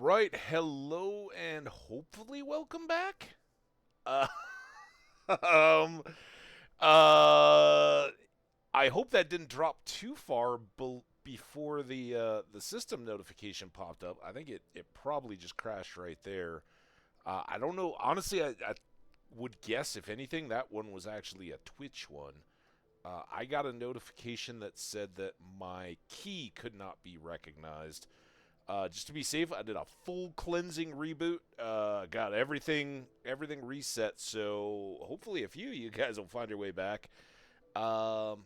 right, hello and hopefully welcome back. Uh, um, uh, I hope that didn't drop too far before the system notification popped up. I think it probably just crashed right there. I don't know. Honestly, I would guess if anything that one was actually a Twitch one. I got a notification that said that my key could not be recognized. Just to be safe, I did a full cleansing reboot. Got everything reset. So hopefully, a few of you guys will find your way back. Um,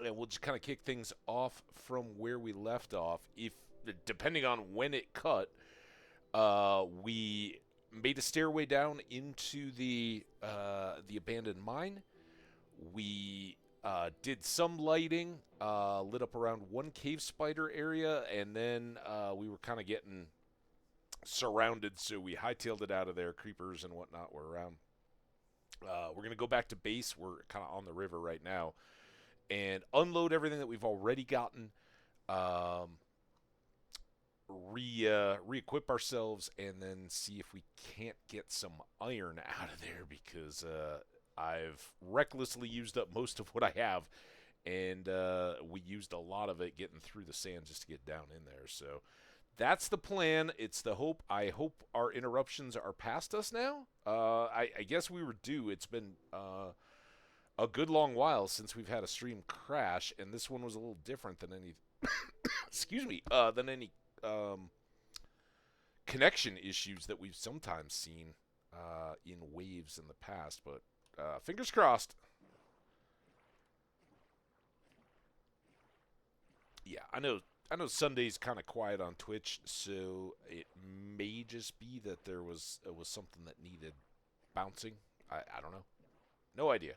and we'll just kind of kick things off from where we left off. If depending on when it cut, we made a stairway down into the abandoned mine. We did some lighting, lit up around one cave spider area, and then we were kind of getting surrounded, so we hightailed it out of there. Creepers and whatnot were around. We're going to go back to base. We're kind of on the river right now, and unload everything that we've already gotten. Um, re-equip ourselves, and then see if we can't get some iron out of there because I've recklessly used up most of what I have, and we used a lot of it getting through the sand just to get down in there. So that's the plan. It's the hope. I hope our interruptions are past us now. I guess we were due. It's been a good long while since we've had a stream crash, and this one was a little different than any. Excuse me. Than any connection issues that we've sometimes seen in waves in the past. But fingers crossed. Yeah, I know. I know Sunday's kind of quiet on Twitch, so it may just be that it was something that needed bouncing. I don't know. No idea.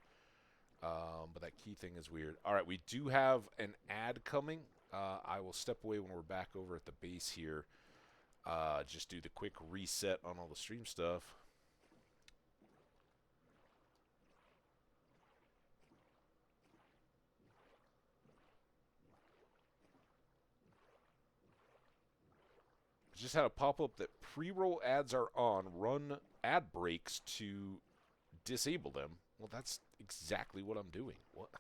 But that key thing is weird. All right, we do have an ad coming. I will step away when we're back over at the base here. Just do the quick reset on all the stream stuff. Just had a pop-up that pre-roll ads are on. Run ad breaks to disable them. Well, that's exactly what I'm doing. What?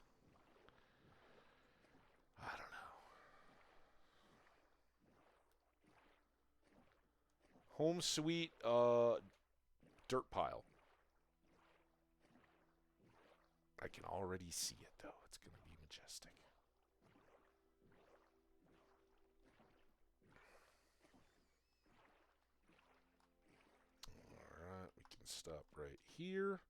I don't know. Home sweet dirt pile. I can already see it, though. It's going to be majestic. Alright, we can stop right here.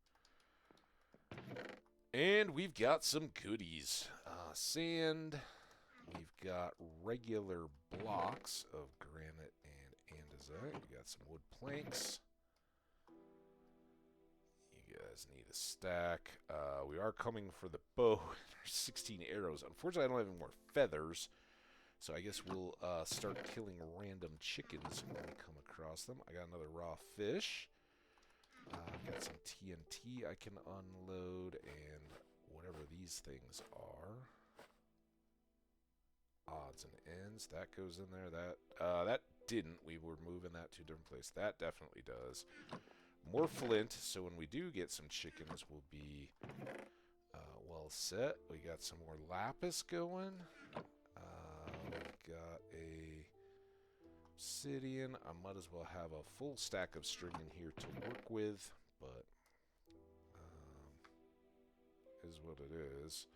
And we've got some goodies. Sand. We've got regular blocks of granite and andesite. We got some wood planks. You guys need a stack. We are coming for the bow. There's 16 arrows. Unfortunately, I don't have any more feathers. So I guess we'll start killing random chickens when we come across them. I got another raw fish. Got some TNT I can unload, and whatever these things are. Odds and ends. That goes in there. That didn't. We were moving that to a different place. That definitely does. More flint, so when we do get some chickens, we'll be well set. We got some more lapis going. We got a obsidian. I might as well have a full stack of string in here to work with, but is what it is.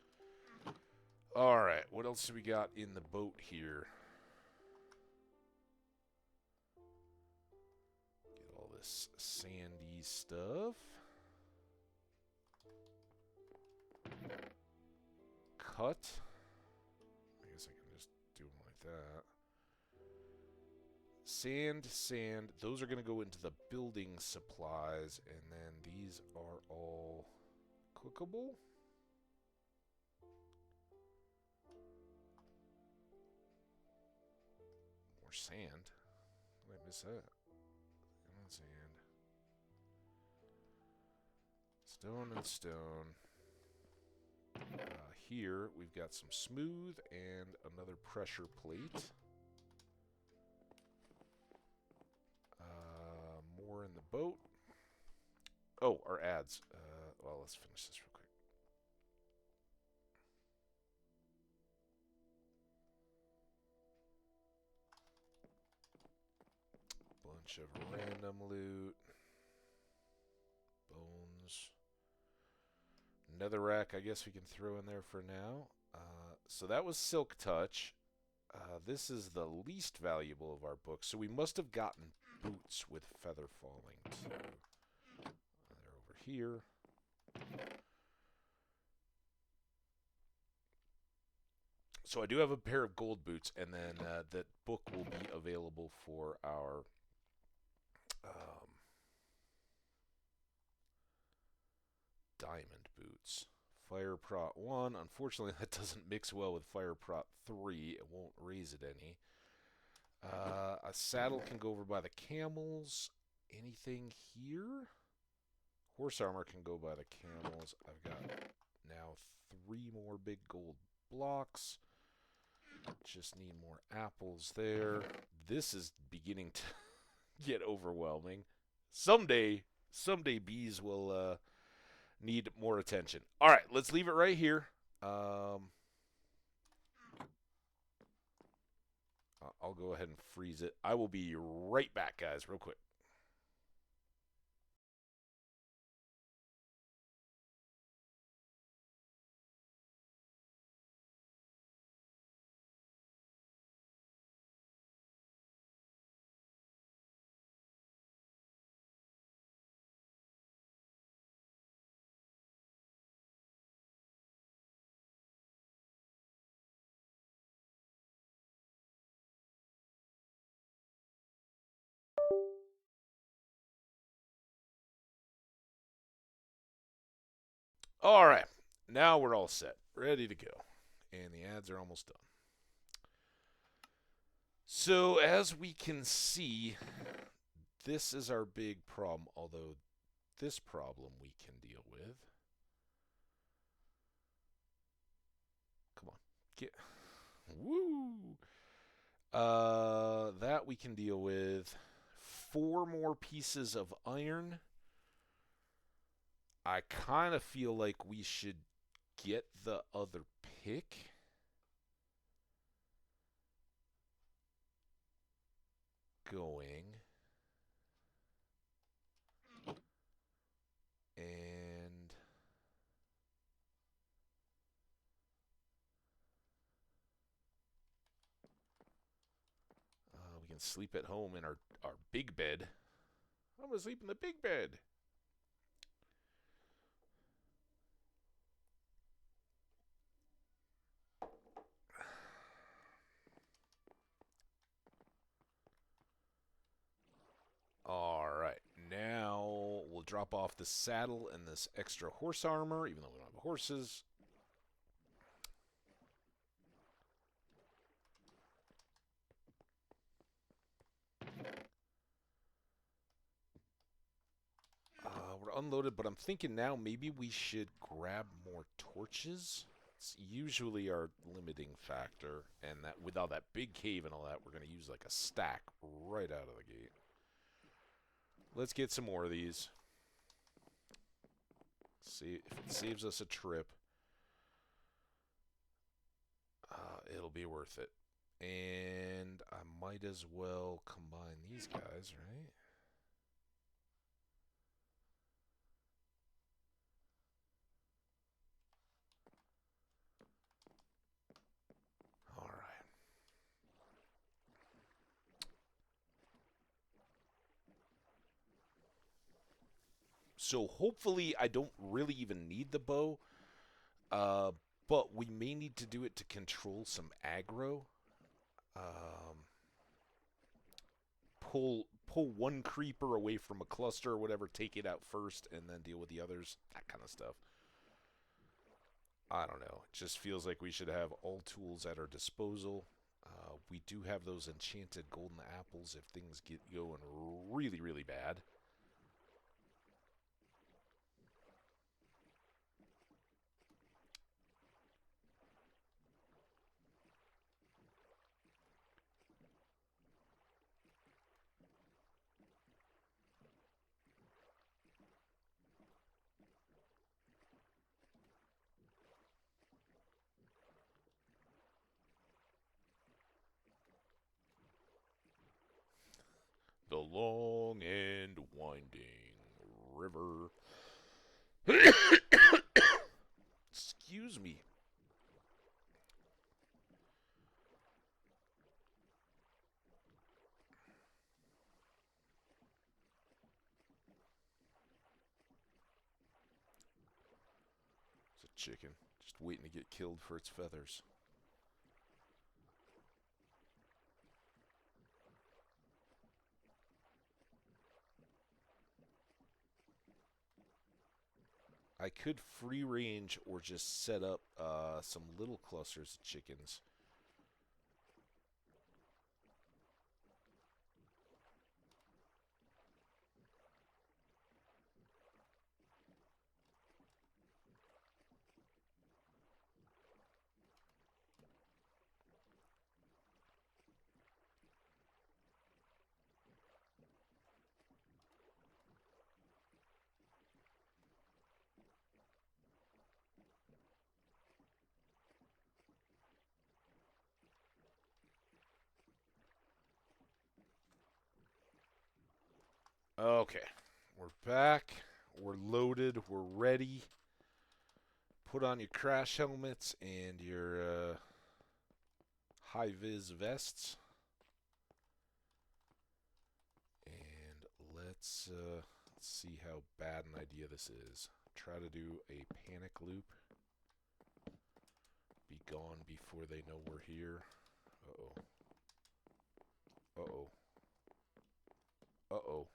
Alright, what else do we got in the boat here? Get all this sandy stuff. Cut. I guess I can just do them like that. Sand, sand. Those are going to go into the building supplies, and then these are all cookable. More sand. Did I miss that? Come on, sand. Stone and stone. Here, we've got some smooth and another pressure plate. in the boat. Oh, our ads. Well, let's finish this real quick. Bunch of random loot. Bones. Netherrack, I guess we can throw in there for now. So that was Silk Touch. This is the least valuable of our books. So we must have gotten boots with feather falling too. They're over here. So I do have a pair of gold boots, and then that book will be available for our diamond boots. Fire Prot 1. Unfortunately, that doesn't mix well with Fire Prot 3. It won't raise it any. A saddle can go over by the camels. Anything here? Horse armor can go by the camels. I've got now 3 more big gold blocks. Just need more apples there. This is beginning to get overwhelming. Someday bees will need more attention. All right, let's leave it right here. I'll go ahead and freeze it. I will be right back, guys, real quick. All right, now we're all set, ready to go. And the ads are almost done. So as we can see, this is our big problem, although this problem we can deal with. Come on, get... Woo! That we can deal with. 4 more pieces of iron. I kind of feel like we should get the other pick. Going. And we can sleep at home in our big bed. I'm going to sleep in the big bed. Alright, now we'll drop off the saddle and this extra horse armor, even though we don't have horses. We're unloaded, but I'm thinking now maybe we should grab more torches. It's usually our limiting factor, and that with all that big cave and all that, we're going to use like a stack right out of the gate. Let's get some more of these. See if it saves us a trip. It'll be worth it. And I might as well combine these guys, right? All right. So hopefully I don't really even need the bow. But we may need to do it to control some aggro. Pull one creeper away from a cluster or whatever, take it out first, and then deal with the others. That kind of stuff. I don't know. It just feels like we should have all tools at our disposal. We do have those enchanted golden apples if things get going really, really bad. the long and winding river. Excuse me. It's a chicken, just waiting to get killed for its feathers. I could free range or just set up some little clusters of chickens. Okay, we're back. We're loaded. We're ready. Put on your crash helmets and your high-vis vests. And let's see how bad an idea this is. Try to do a panic loop. Be gone before they know we're here. Uh-oh. Uh-oh. Uh-oh.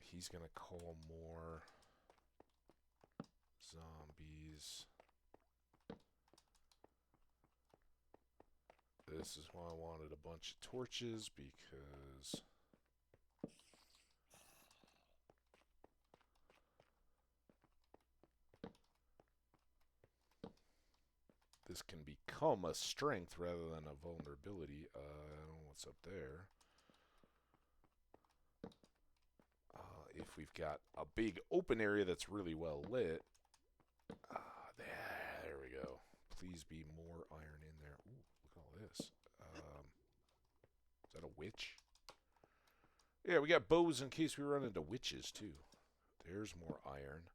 He's gonna call more zombies. This is why I wanted a bunch of torches, because this can become a strength rather than a vulnerability. I don't know what's up there. If we've got a big open area that's really well lit. There we go. Please be more iron in there. Ooh, look at all this. Is that a witch? Yeah, we got bows in case we run into witches, too. There's more iron.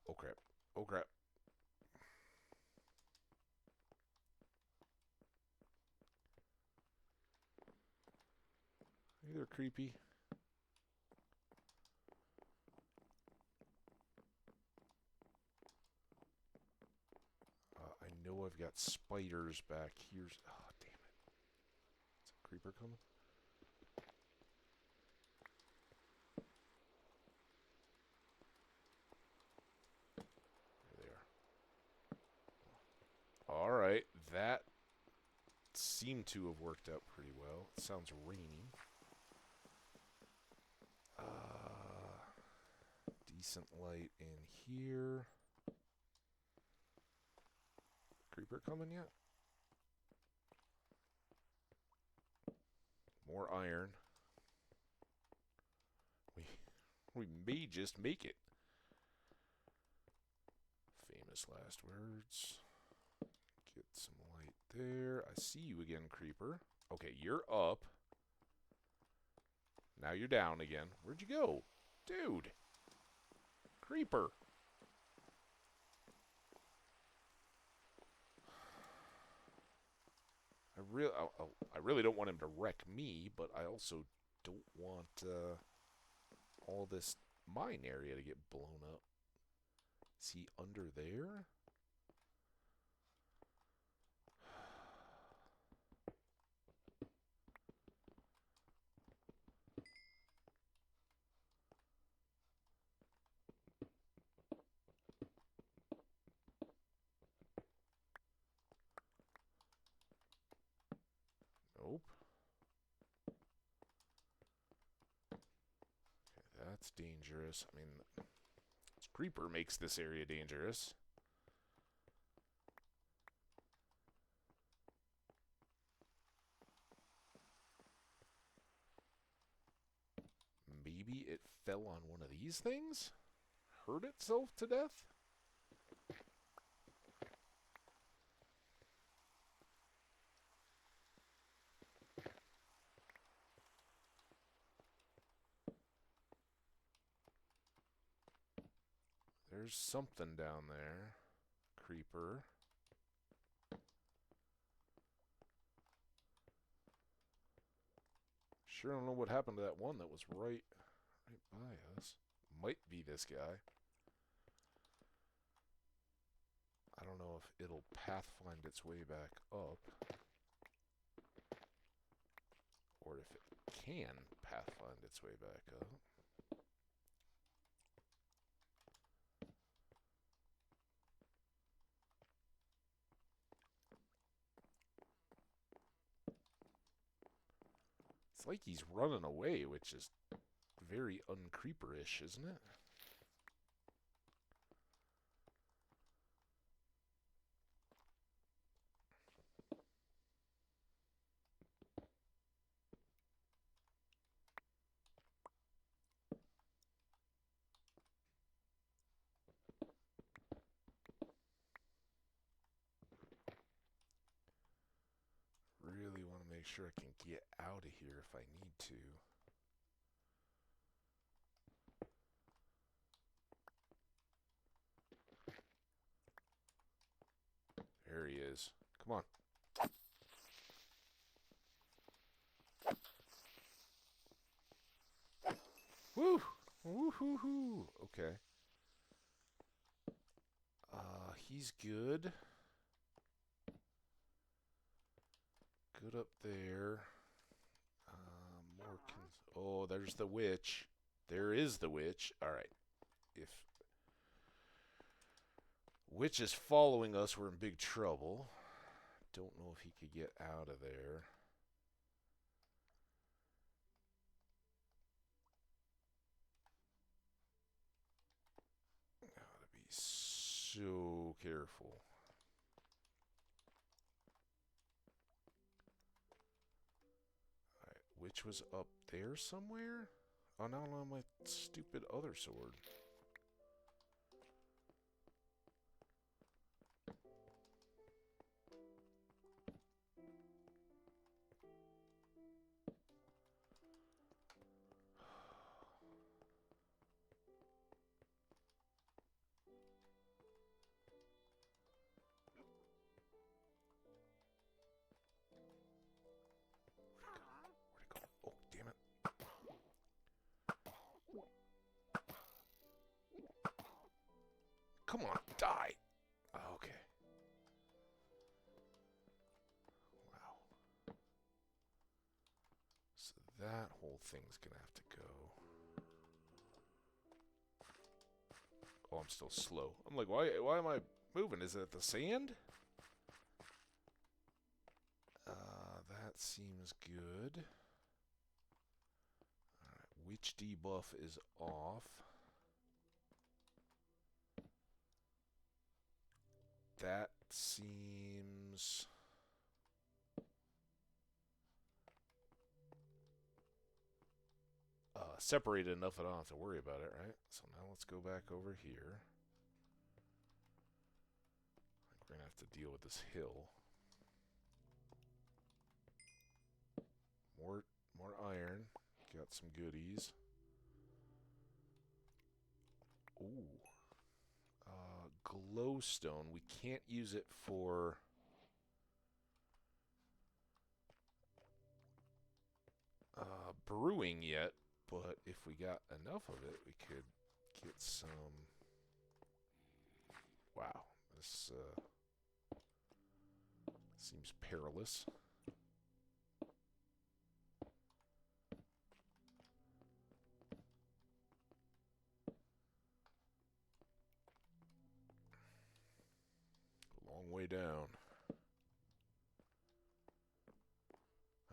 Oh, crap. Oh, crap. Hey there, creepy. I know I've got spiders back here. Oh, damn it. Is a creeper coming? There they are. Alright, that seemed to have worked out pretty well. It sounds rainy. Decent light in here. Creeper coming yet? More iron. We may just make it. Famous last words. Get some light there. I see you again, creeper. Okay, you're up. Now you're down again. Where'd you go? Dude. Creeper. I really don't want him to wreck me, but I also don't want all this mine area to get blown up. Is he under there? Nope. Okay, that's dangerous. I mean, this creeper makes this area dangerous. Maybe it fell on one of these things? Hurt itself to death? There's something down there. Creeper. Sure don't know what happened to that one that was right by us. Might be this guy. I don't know if it'll pathfind its way back up. Or if it can pathfind its way back up. It's like he's running away, which is very uncreeperish, isn't it? Really want to make sure I can get out of here if I need to. There he is. Come on. Woo! Woo-hoo-hoo! Okay. He's good. Good up there. More oh, there's the witch. There is the witch. Alright. If witch is following us, we're in big trouble. Don't know if he could get out of there. Gotta be so careful. Alright, witch was up there somewhere? Oh, now I'm on my stupid other sword. Come on, die! Okay. Wow. So that whole thing's gonna have to go. Oh, I'm still slow. I'm like, why am I moving? Is it the sand? That seems good. Alright, witch debuff is off. That seems... separated enough that I don't have to worry about it, right? So now let's go back over here. I think we're going to have to deal with this hill. More iron. Got some goodies. Ooh. Glowstone. We can't use it for... brewing yet, but if we got enough of it, we could get some... Wow. This seems perilous. Long way down.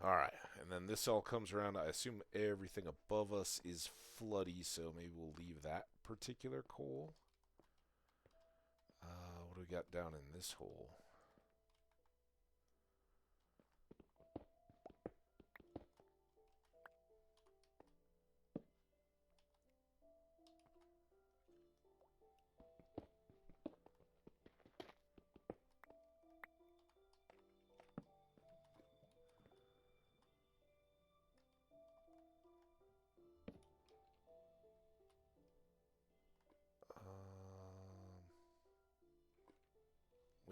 Alright, and then this all comes around. I assume everything above us is floody, so maybe we'll leave that particular coal. What do we got down in this hole?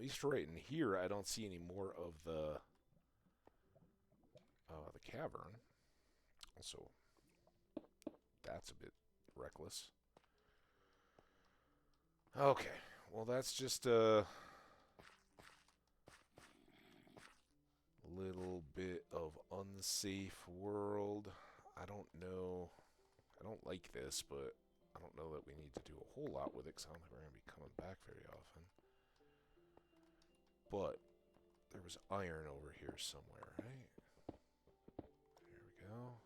least right in here, I don't see any more of the cavern. Also, that's a bit reckless. Okay, well that's just a little bit of unsafe world. I don't know. I don't like this, but I don't know that we need to do a whole lot with it because I don't think we're going to be coming back very often. But there was iron over here somewhere, right? There we go.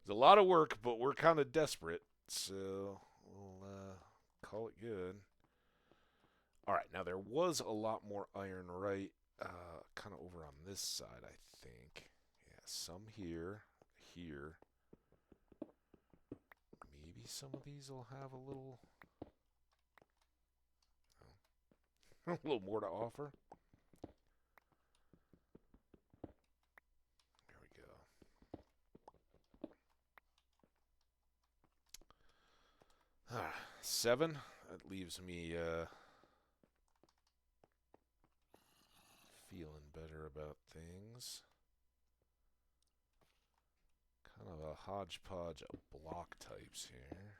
It's a lot of work, but we're kind of desperate, so we'll call it good. All right, now there was a lot more iron right kind of over on this side, I think. Yeah, some here, here. Maybe some of these will have a little, a little more to offer. There we go. 7. That leaves me feeling better about things. Kind of a hodgepodge of block types here.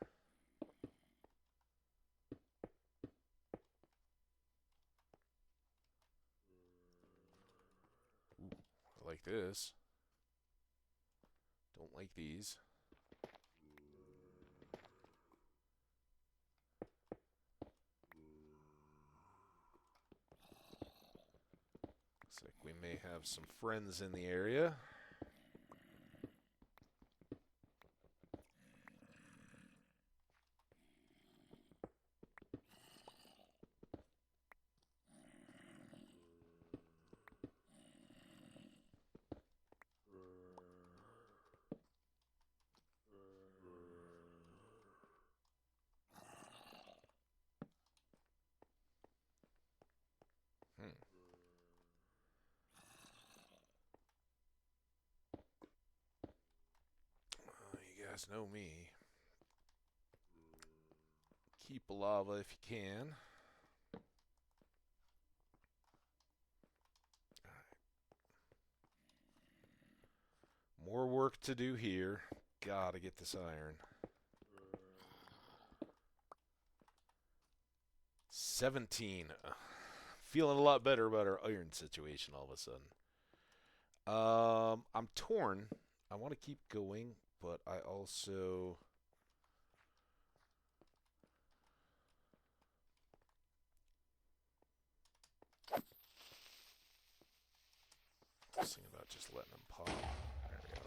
Ooh, I like this. Don't like these. Looks like we may have some friends in the area. You guys know me. Keep lava if you can. More work to do here. Gotta get this iron. 17. Feeling a lot better about our iron situation all of a sudden. I'm torn. I want to keep going, but I also... was thinking about just letting them pop. There we go.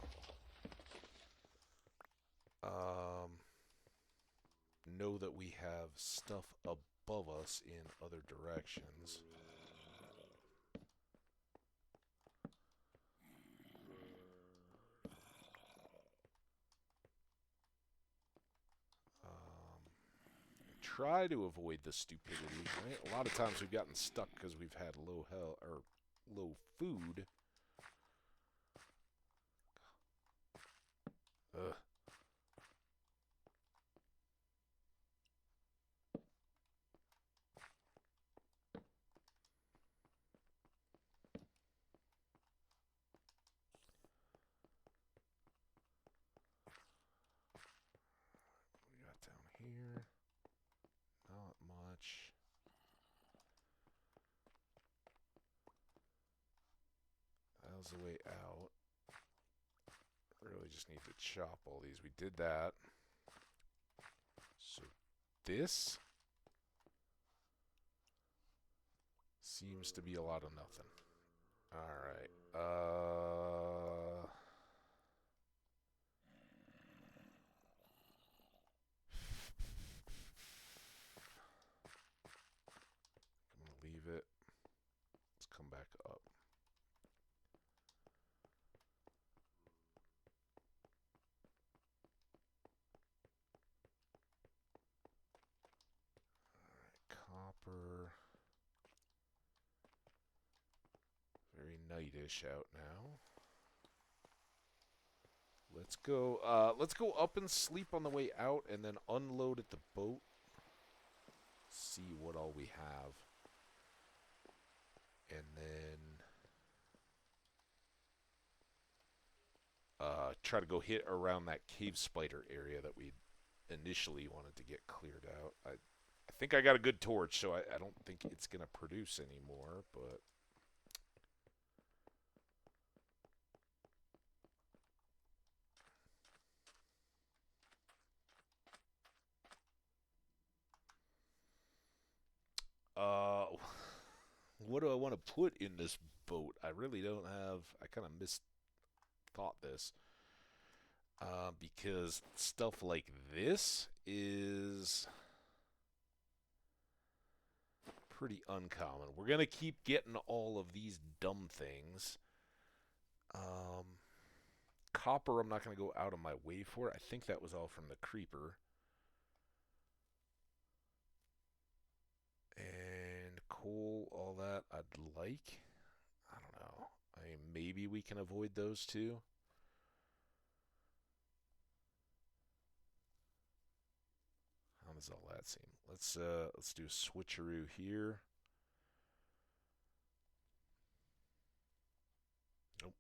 Know that we have stuff above us in other directions. Try to avoid the stupidity. Right? A lot of times we've gotten stuck because we've had low health or low food. Ugh. What we got down here? Not much. How's the way out? Really just need to chop all these. We did that. So this seems to be a lot of nothing. Alright. I'm gonna leave it. Let's come back up. nightish out now. Let's go up and sleep on the way out and then unload at the boat. See what all we have. And then try to go hit around that cave spider area that we initially wanted to get cleared out. I think I got a good torch, so I don't think it's going to produce anymore, but... what do I want to put in this boat? I really don't have... I kind of misthought this. Because stuff like this is pretty uncommon. We're going to keep getting all of these dumb things. Copper, I'm not going to go out of my way for. I think that was all from the creeper. And coal, all that I'd like. I don't know. I mean, maybe we can avoid those two. How does all that seem? Let's do a switcheroo here. Nope.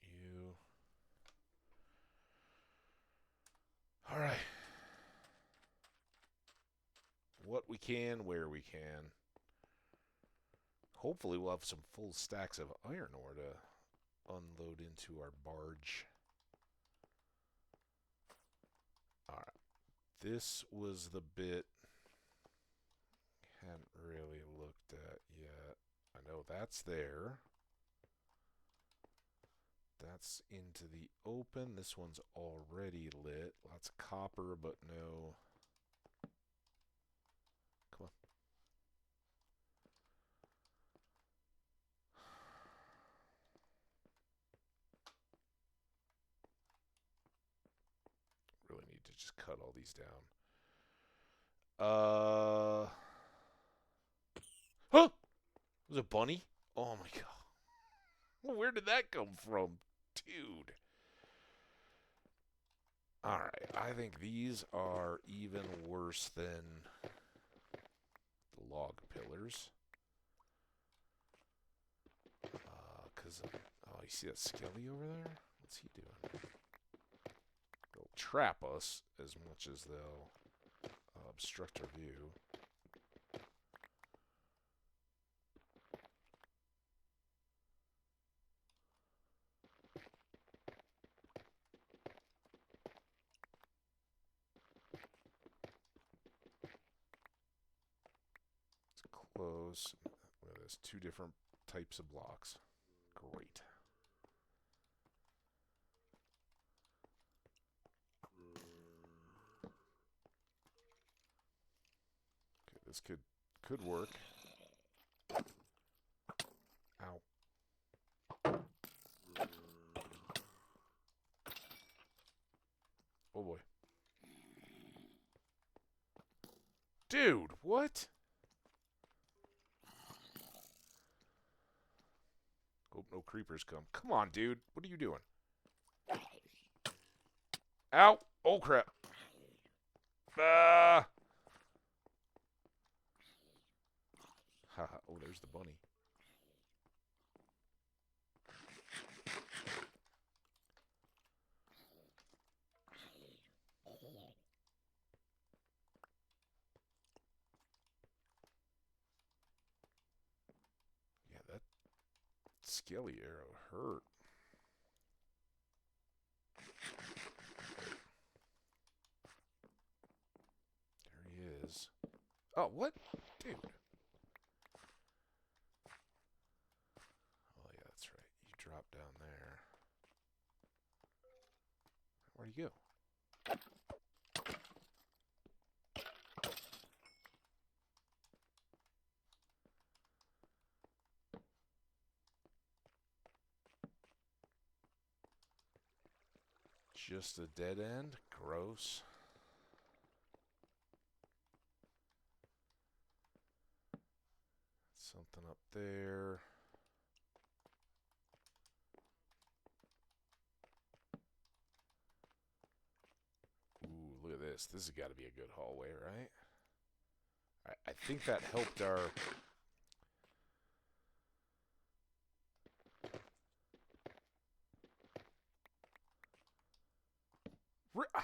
You. All right. What we can, where we can. Hopefully we'll have some full stacks of iron ore to unload into our barge. Alright. This was the bit hadn't really looked at yet. I know that's there. That's into the open. This one's already lit. Lots of copper, but no... Come on. Really need to just cut all these down. Huh! Was it a bunny? Oh my god. Where did that come from? Dude. Alright, I think these are even worse than the log pillars. Oh, you see that skelly over there? What's he doing? They'll trap us as much as they'll obstruct our view. It's close. Well, there's two different types of blocks. Great. Okay, this could work. Ow. Oh boy. Dude, what? Hope no creepers come. Come on, dude. What are you doing? Ow! Oh, crap. Ah! Haha. Oh, there's the bunny. Yeah, that skelly arrow hurt. There he is. Oh, what? Dude. Oh, yeah, that's right. You drop down there. Where'd he go? Just a dead end? Gross. Something up there. this. This has got to be a good hallway, right? I think that helped our... Yuck.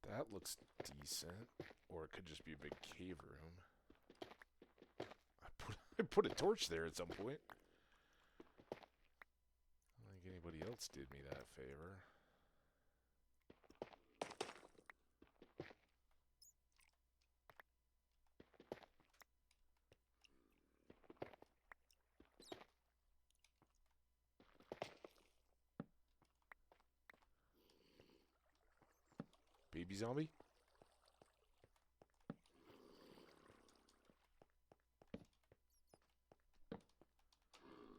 That looks decent. Or it could just be a big cave room. I put a torch there at some point. I don't think anybody else did me that favor. Baby zombie?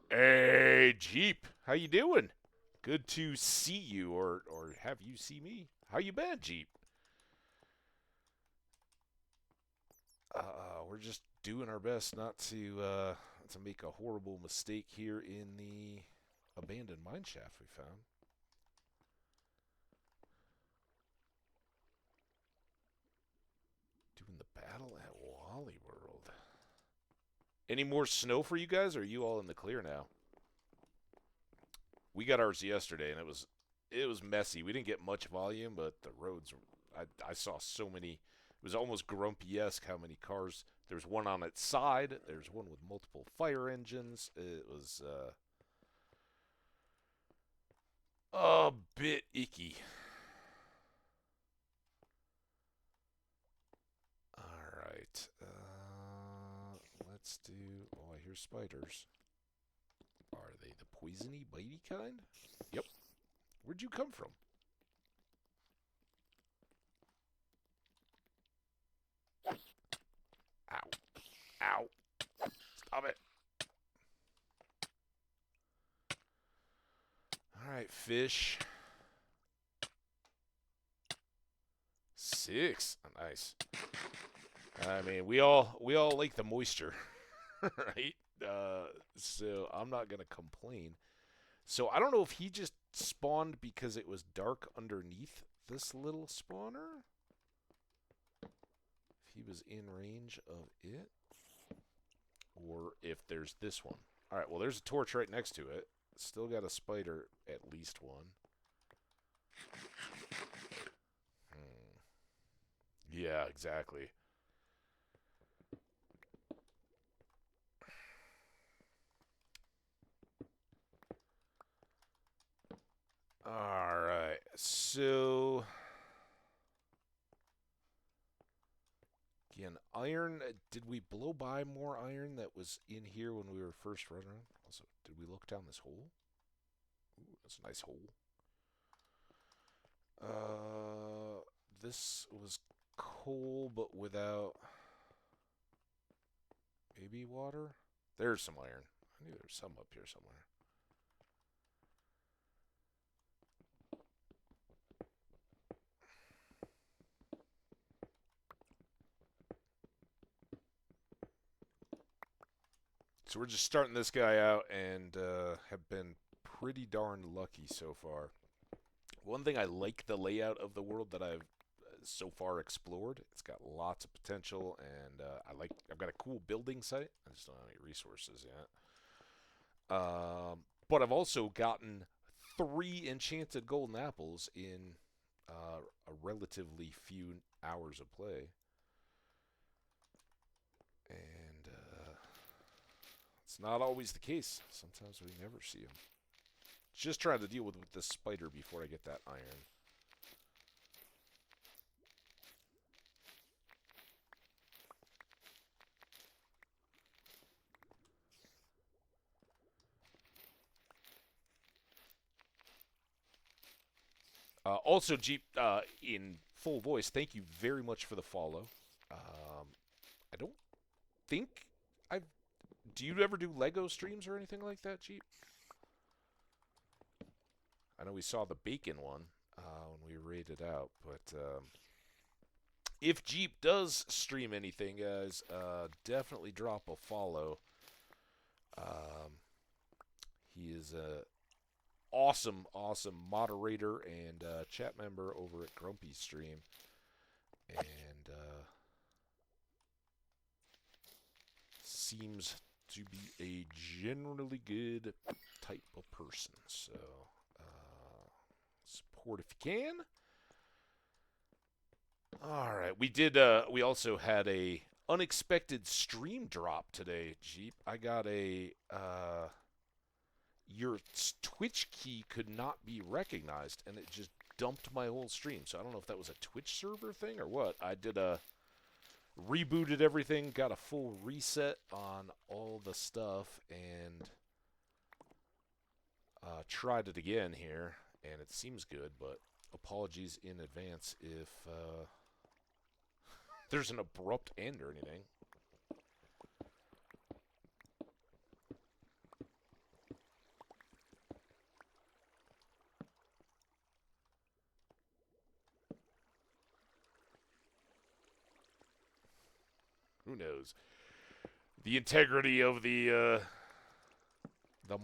Hey, Jeep. How you doing? Good to see you, or have you see me. How you been, Jeep? We're just doing our best not to make a horrible mistake here in the abandoned mine shaft we found. Doing the battle at Wally World. Any more snow for you guys, or are you all in the clear now? We got ours yesterday, and it was messy. We didn't get much volume, but the roads, I saw so many. It was almost Grumpy-esque how many cars. There's one on its side. There's one with multiple fire engines. It was a bit icky. All right. Let's do... Oh, I hear spiders. Are they the poisony, bitey kind? Yep. Where'd you come from? Ow. Ow. Stop it. Alright, fish. 6. Nice. I mean, we all like the moisture, right? So I'm not gonna complain. So I don't know if he just spawned because it was dark underneath this little spawner. If he was in range of it. Or if there's this one. Alright, well there's a torch right next to it. Still got a spider, at least one. Yeah, exactly. Alright, so... Again, iron, did we blow by more iron that was in here when we were first running around? Also, did we look down this hole? Ooh, that's a nice hole. This was coal, but without... Maybe water? There's some iron. I knew there was some up here somewhere. So we're just starting this guy out and have been pretty darn lucky so far. One thing I like the layout of the world that I've so far explored. It's got lots of potential, and I've got a cool building site. I just don't have any resources yet. But I've also gotten 3 enchanted golden apples in a relatively few hours of play. And it's not always the case. Sometimes we never see them. Just trying to deal with this spider before I get that iron. Also, Jeep, in full voice, thank you very much for the follow. I don't think I've. Do you ever do Lego streams or anything like that, Jeep? I know we saw the bacon one when we raided out, but if Jeep does stream anything, guys, definitely drop a follow. He is a awesome, awesome moderator and chat member over at Grumpy Stream, and seems to be a generally good type of person. So support if you can. All right, we did. We also had a unexpected stream drop today, Jeep. I got a your Twitch key could not be recognized, and it just dumped my whole stream. So I don't know if that was a Twitch server thing or what. I did rebooted everything, got a full reset on all the stuff, and tried it again here, and it seems good, but apologies in advance if there's an abrupt end or anything. Who knows? The integrity of the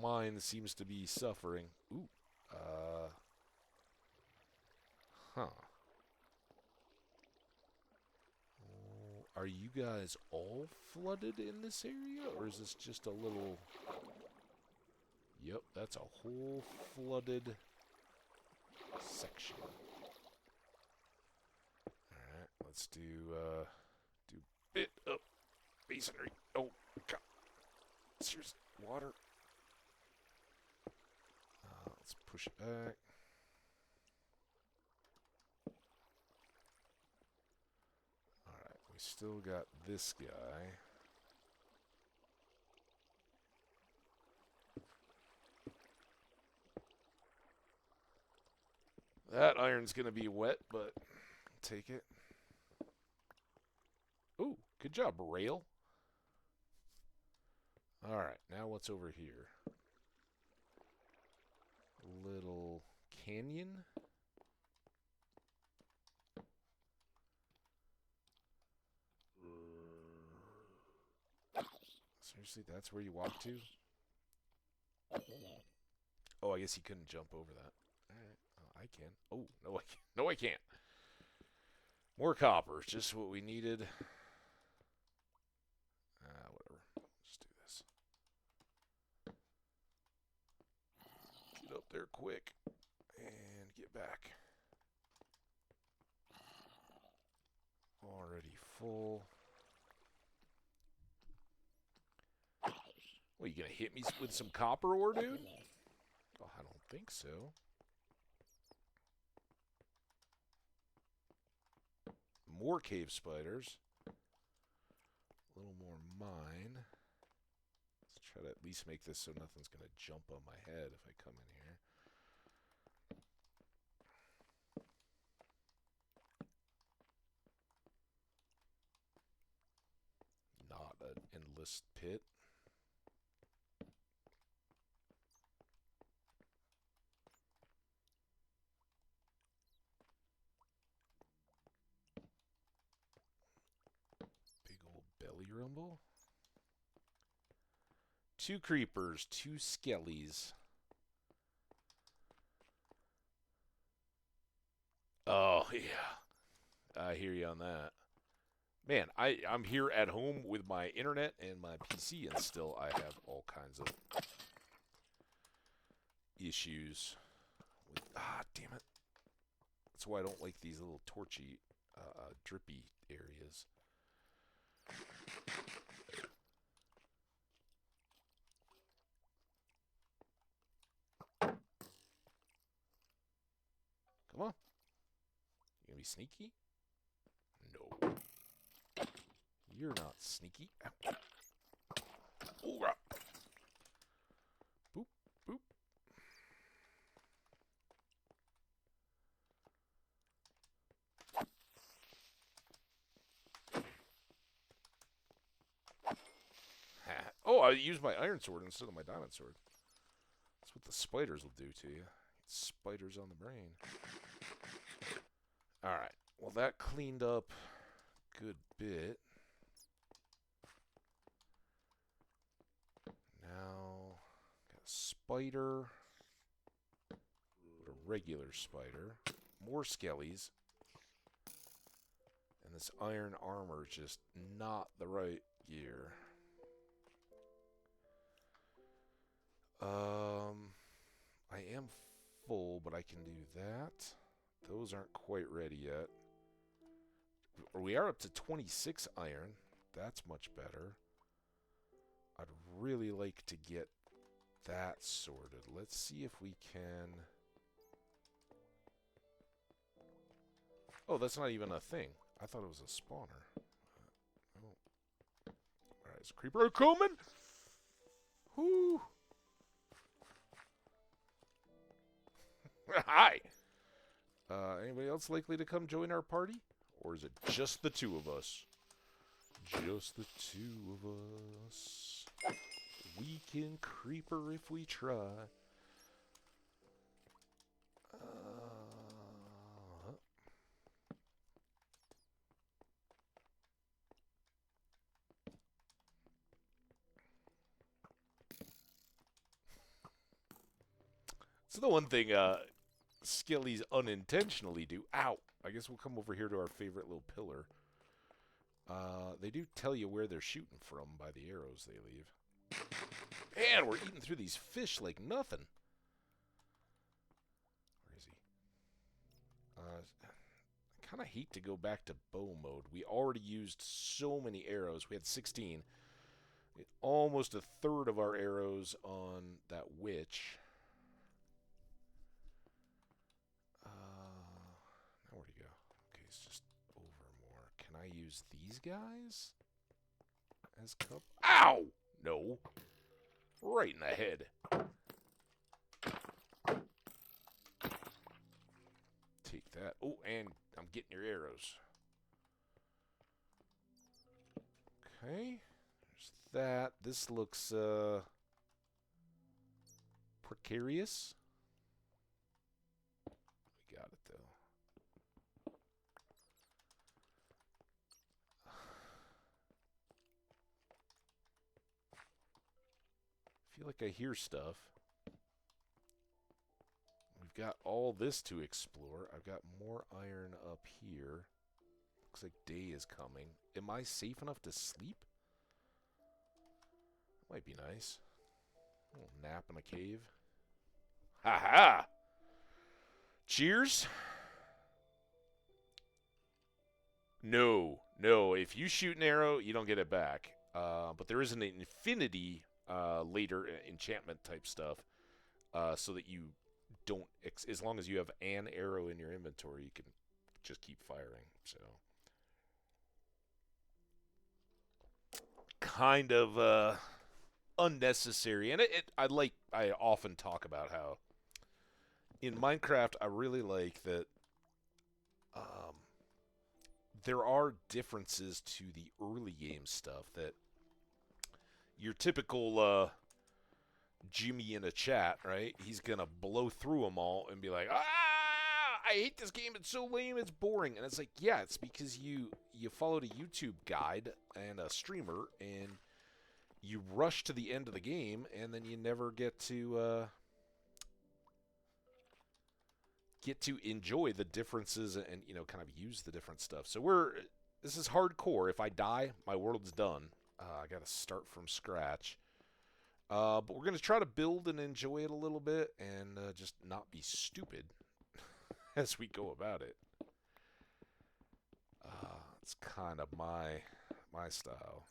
mine seems to be suffering. Ooh. Huh. Are you guys all flooded in this area, or is this just a little... Yep, that's a whole flooded section. Alright, let's do bit of masonry. Oh, God. Seriously, water. Let's push it back. Alright, we still got this guy. That iron's going to be wet, but I'll take it. Ooh, good job, rail. Alright, now what's over here? Little canyon. Seriously, that's where you walk to? Oh, I guess you couldn't jump over that. Alright, I can. Oh, no, I can't. No, I can't. More copper, just what we needed. Whatever. Just do this. Get up there quick and get back. Already full. What, you gonna hit me with some copper ore, dude? Oh, I don't think so. More cave spiders. A little more mine. Let's try to at least make this so nothing's gonna jump on my head if I come in here. Not an endless pit. Big old belly rumble. 2 creepers, 2 skellies. Oh, yeah. I hear you on that. Man, I'm here at home with my internet and my PC, and still I have all kinds of issues. Damn it. That's why I don't like these little torchy, drippy areas. Come on. You gonna be sneaky? No. You're not sneaky. Ow. Oh, God. Boop, boop. I used my iron sword instead of my diamond sword. That's what the spiders will do to you. Spiders on the brain. Alright. Well, that cleaned up a good bit. Now, got a spider. A regular spider. More skellies. And this iron armor is just not the right gear. I am full, but I can do that. Those aren't quite ready yet. We are up to 26 iron. That's much better. I'd really like to get that sorted. Let's see if we can... Oh, that's not even a thing. I thought it was a spawner. Oh. Alright, is a creeper coming? Whoo! Hi! Anybody else likely to come join our party? Or is it just the two of us? Just the two of us. We can creeper if we try. So the one thing Skillies unintentionally do. Ow! I guess we'll come over here to our favorite little pillar. They do tell you where they're shooting from by the arrows they leave. Man, we're eating through these fish like nothing. Where is he? I kind of hate to go back to bow mode. We already used so many arrows. We had 16. Almost a third of our arrows on that witch. Now where'd he go? Okay, he's just over more. Can I use these guys as cup? Ow! No. Right in the head. Take that. Oh, and I'm getting your arrows. Okay. There's that. This looks, precarious. We got it, though. I feel like I hear stuff. We've got all this to explore. I've got more iron up here. Looks like day is coming. Am I safe enough to sleep? Might be nice. A little nap in a cave. Ha ha! Cheers. No, no. If you shoot an arrow, you don't get it back. But there is an infinity later enchantment type stuff, so that you don't. As long as you have an arrow in your inventory, you can just keep firing. So, kind of unnecessary, and I often talk about how in Minecraft I really like that there are differences to the early game stuff that your typical Jimmy in a chat, right? He's gonna blow through them all and be like, I hate this game, it's so lame, it's boring. And it's like, yeah, it's because you followed a YouTube guide and a streamer and you rush to the end of the game, and then you never get to enjoy the differences and kind of use the different stuff. So this is hardcore. If I die, my world's done. I got to start from scratch. But we're gonna try to build and enjoy it a little bit, and just not be stupid as we go about it. It's kind of my style.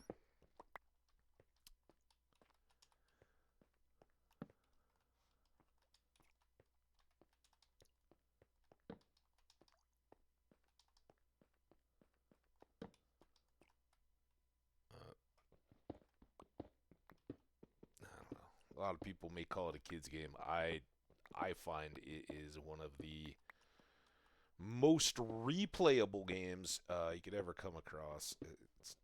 A lot of people may call it a kid's game. I find it is one of the most replayable games you could ever come across. It's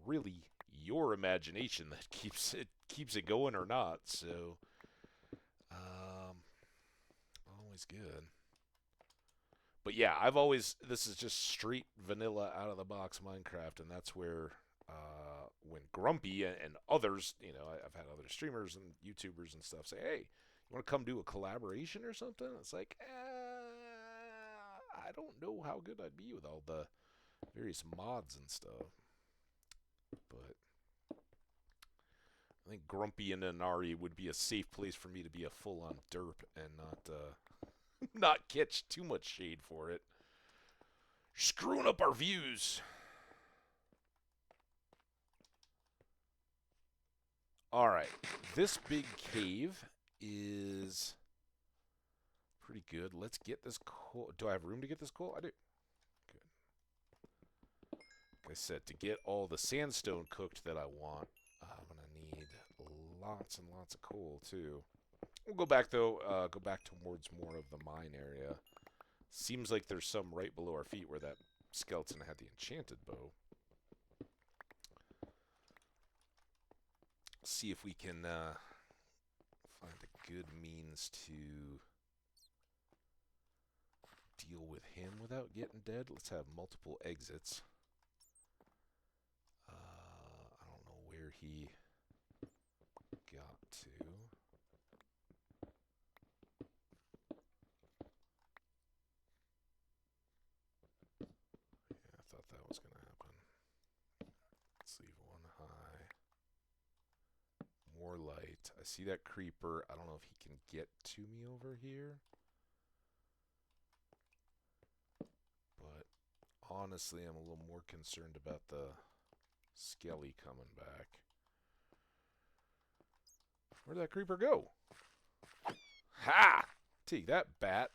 really your imagination that keeps it going or not. So, always good. But yeah, this is just straight vanilla out of the box Minecraft, and that's where when Grumpy and others, I've had other streamers and YouTubers and stuff say, "Hey, you want to come do a collaboration or something?" It's like, I don't know how good I'd be with all the various mods and stuff, but I think Grumpy and Inari would be a safe place for me to be a full-on derp and not catch too much shade for it. Screwing up our views. Alright, this big cave is pretty good. Let's get this coal. Do I have room to get this coal? I do. Good. Like I said, to get all the sandstone cooked that I want, I'm going to need lots and lots of coal, too. We'll go back, though, towards more of the mine area. Seems like there's some right below our feet where that skeleton had the enchanted bow. See if we can find a good means to deal with him without getting dead. Let's have multiple exits. I don't know where he got to. Yeah, I thought that was going to happen. Let's leave one high. More light. I see that creeper. I don't know if he can get to me over here. But honestly, I'm a little more concerned about the skelly coming back. Where'd that creeper go? Ha! Take that, bat.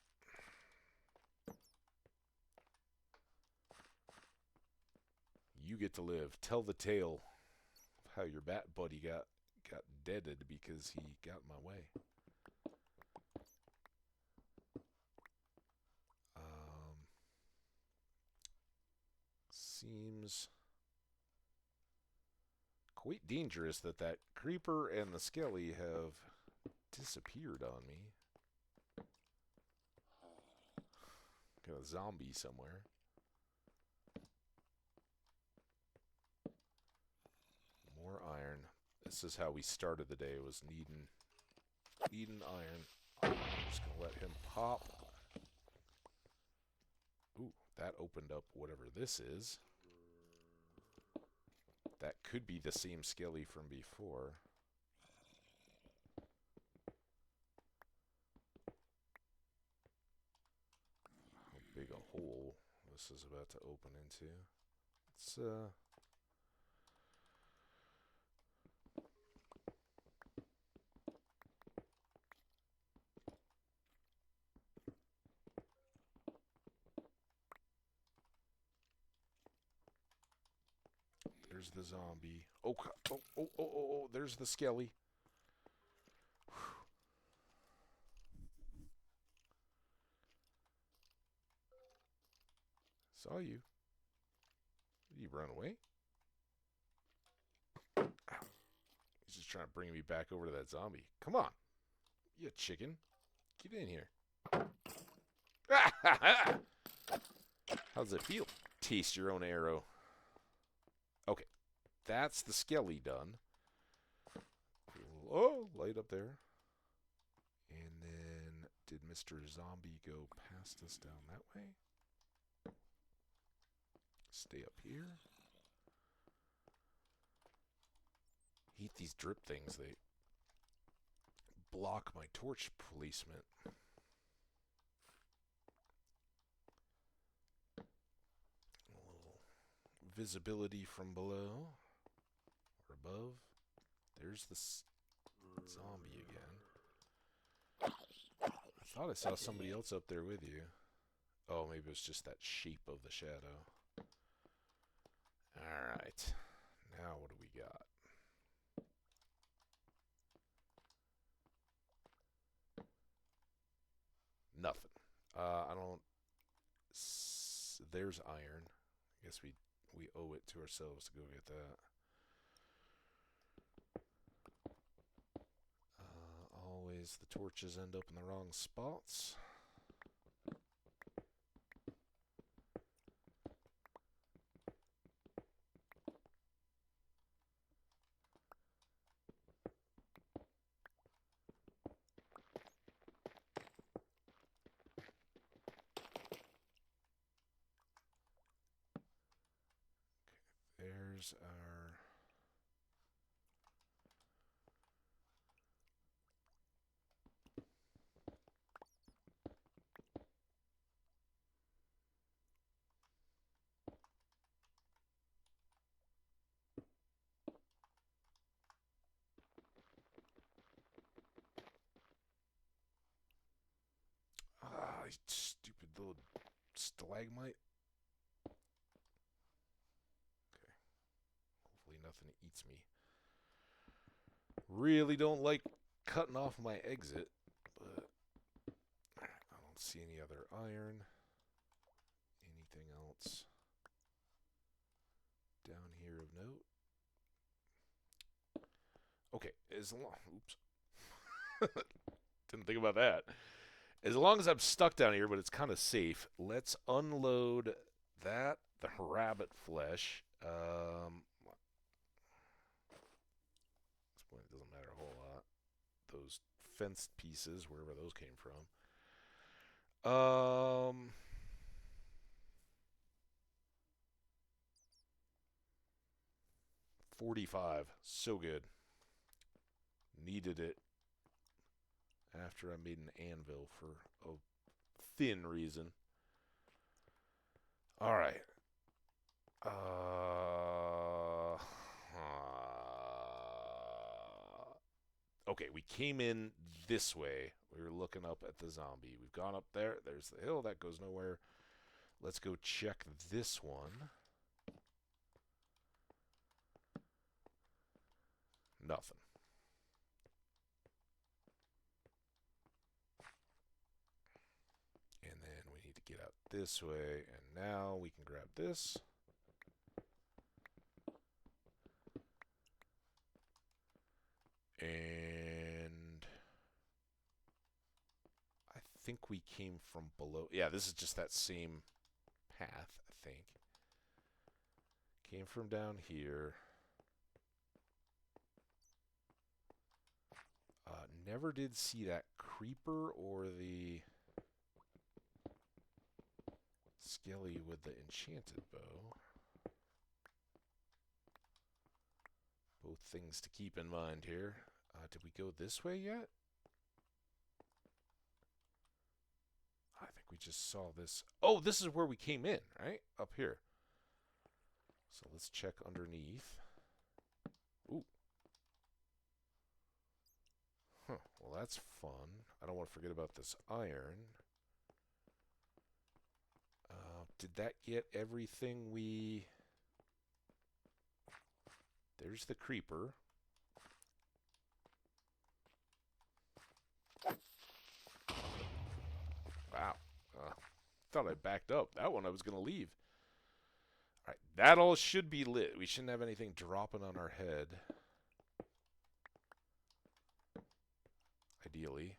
You get to live. Tell the tale of how your bat buddy got deaded because he got in my way. Seems quite dangerous that creeper and the skelly have disappeared on me. Got a zombie somewhere. More iron. This is how we started the day, was needing iron. I'm just going to let him pop. Ooh, that opened up whatever this is. That could be the same skelly from before. How big a hole this is about to open into. It's, There's the zombie. Oh, there's the skelly. Saw you. Did you run away? Ow. He's just trying to bring me back over to that zombie. Come on. You chicken. Get in here. How does it feel? Taste your own arrow. Okay. That's the skelly done. Oh, light up there. And then, did Mr. Zombie go past us down that way? Stay up here. Hate these drip things. They block my torch placement. A little visibility from below or above. There's the zombie again. I thought I saw somebody else up there with you. Oh, maybe it was just that shape of the shadow. Alright. Now what do we got? Nothing. I don't... There's iron. I guess we owe it to ourselves to go get that. case the torches end up in the wrong spots. There's our... Ah, stupid little stalagmite. Okay. Hopefully nothing eats me. Really don't like cutting off my exit, but I don't see any other iron. Anything else down here of note? Okay, as long... Oops. Didn't think about that. As long as I'm stuck down here, but it's kind of safe, let's unload that, the rabbit flesh. At this point, it doesn't matter a whole lot. Those fenced pieces, wherever those came from. 45. So good. Needed it after I made an anvil for a thin reason. All right. Okay, we came in this way. We were looking up at the zombie. We've gone up there. There's the hill. That goes nowhere. Let's go check this one. Nothing. And then we need to get out this way. And now we can grab this. And I think we came from below. Yeah, this is just that same path, I think. Came from down here. Never did see that creeper or the skelly with the enchanted bow. Both things to keep in mind here. Did we go this way yet? I think we just saw this. Oh, this is where we came in, right? Up here. So let's check underneath. Ooh. Huh. Well, that's fun. I don't want to forget about this iron. Did that get everything we... There's the creeper. Wow. Thought I backed up. That one I was going to leave. All right. That all should be lit. We shouldn't have anything dropping on our head. Ideally.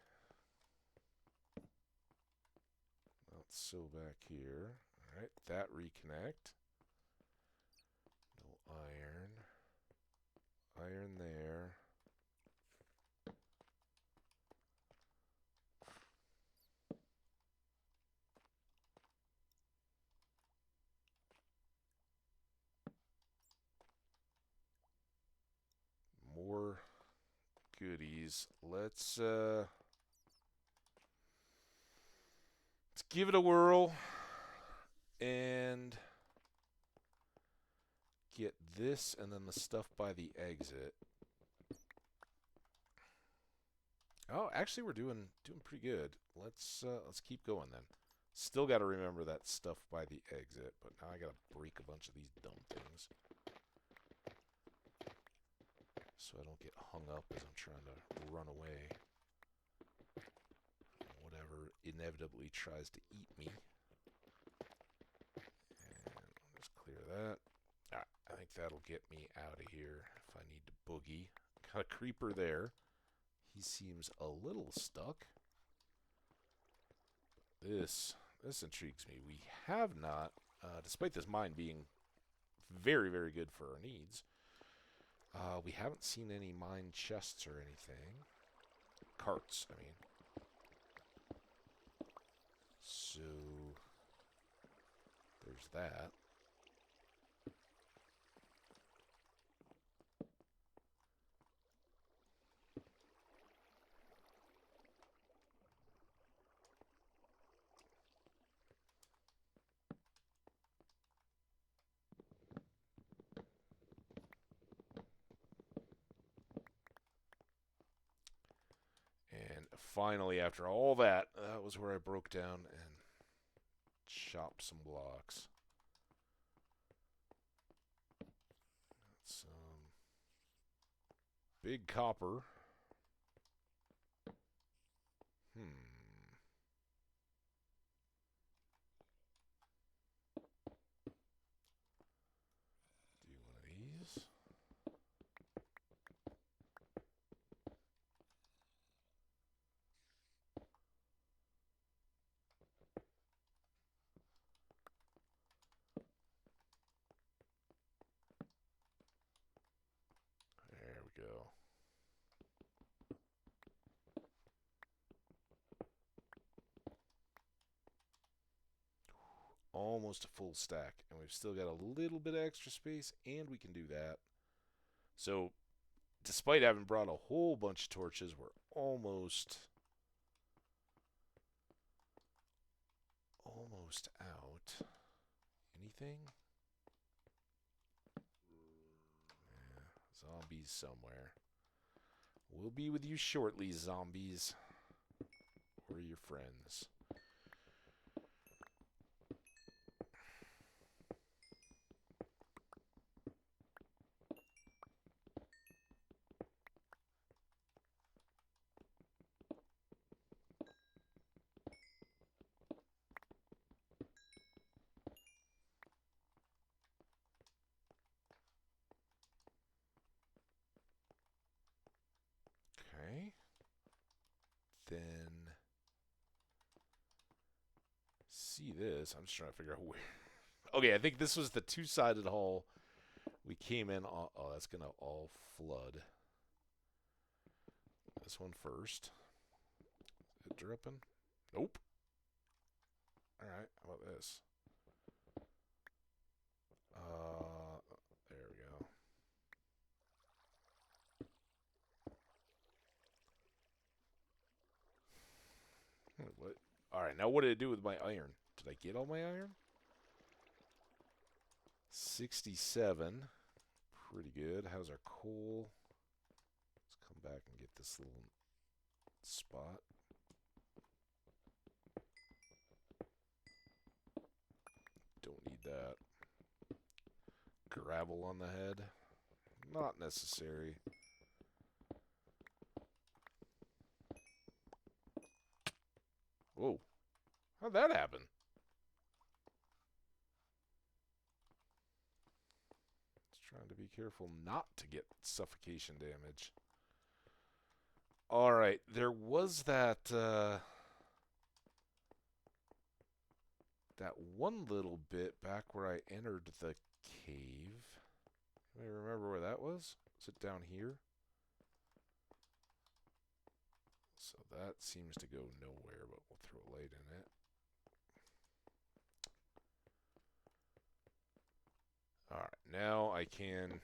Let's sew back here. All right. That reconnect. No iron. Iron there. More goodies. Let's give it a whirl and get this and then the stuff by the exit. Oh, actually we're doing pretty good. Let's keep going then. Still got to remember that stuff by the exit, but now I got to break a bunch of these dumb things. So I don't get hung up as I'm trying to run away. Whatever inevitably tries to eat me. And I'll just clear that. I think that'll get me out of here if I need to boogie. Got a creeper there. He seems a little stuck. This intrigues me. We have not, despite this mine being very, very good for our needs, we haven't seen any mine chests or anything. Carts, I mean. So, there's that. And finally, after all that, that was where I broke down and chopped some blocks. Some big copper. Do one of these. There we go. Almost a full stack, and we've still got a little bit of extra space, and we can do that. So, despite having brought a whole bunch of torches, we're almost out. Anything? Yeah, zombies somewhere. We'll be with you shortly, zombies. We're your friends. Okay. Then see this. I'm just trying to figure out where. Okay, I think this was the two-sided hall. We came in. Oh, that's going to all flood. This one first. Is it dripping? Nope. Alright, how about this? There we go. What? Alright, now what did it do with my iron? Did I get all my iron? 67. Pretty good. How's our coal? Let's come back and get this little spot. Don't need that. Gravel on the head. Not necessary. Whoa. How'd that happen? Just trying to be careful not to get suffocation damage. Alright, there was that that one little bit back where I entered the cave. Anybody remember where that was? Is it down here? So that seems to go nowhere, but we'll throw a light in it. Alright, now I can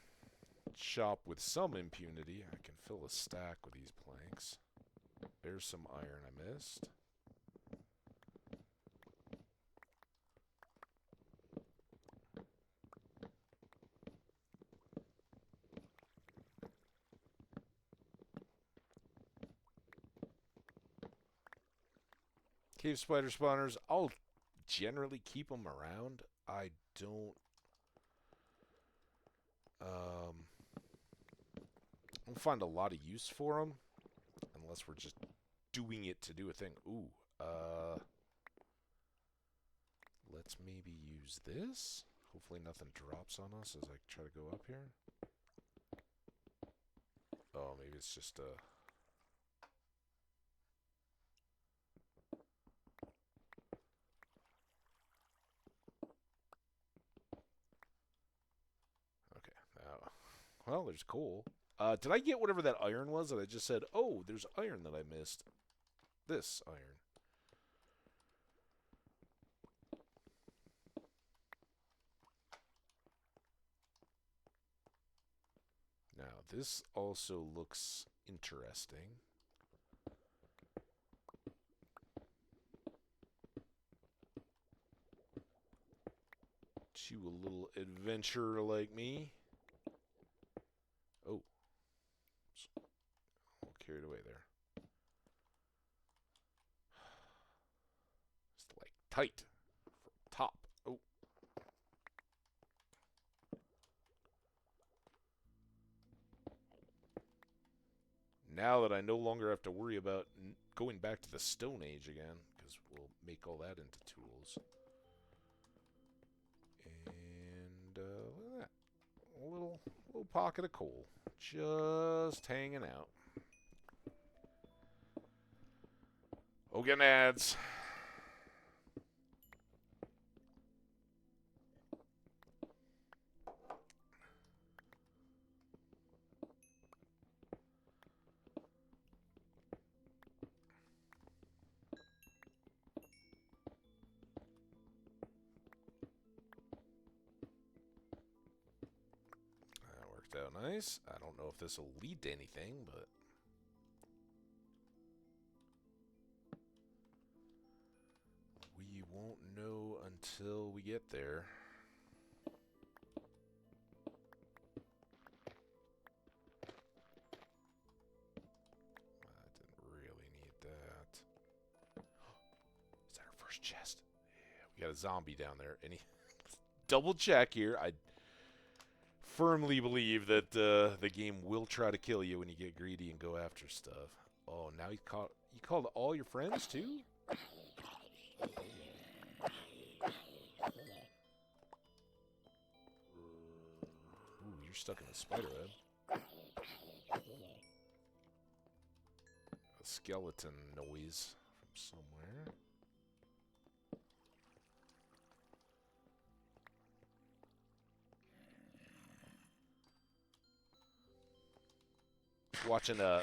chop with some impunity. I can fill a stack with these planks. There's some iron I missed. Cave spider spawners, I'll generally keep them around. I don't find a lot of use for them unless we're just doing it to do a thing. Ooh, let's maybe use this. Hopefully nothing drops on us as I try to go up here. Oh, maybe it's just a Well, there's coal. Did I get whatever that iron was that I just said, oh, there's iron that I missed? This iron. Now, this also looks interesting. You a little adventurer like me. Oh. A little carried away there. It's like tight from top. Oh. Now that I no longer have to worry about going back to the Stone Age again, because we'll make all that into tools. And look at that. A little pocket of coal. Just hanging out. Oh, getting ads. Out nice. I don't know if this will lead to anything, but we won't know until we get there. I didn't really need that. Is that our first chest? Yeah, we got a zombie down there. Any double check here. I firmly believe that the game will try to kill you when you get greedy and go after stuff. Oh, now you called all your friends too? Ooh, you're stuck in the spider web. A skeleton noise from somewhere. Watching a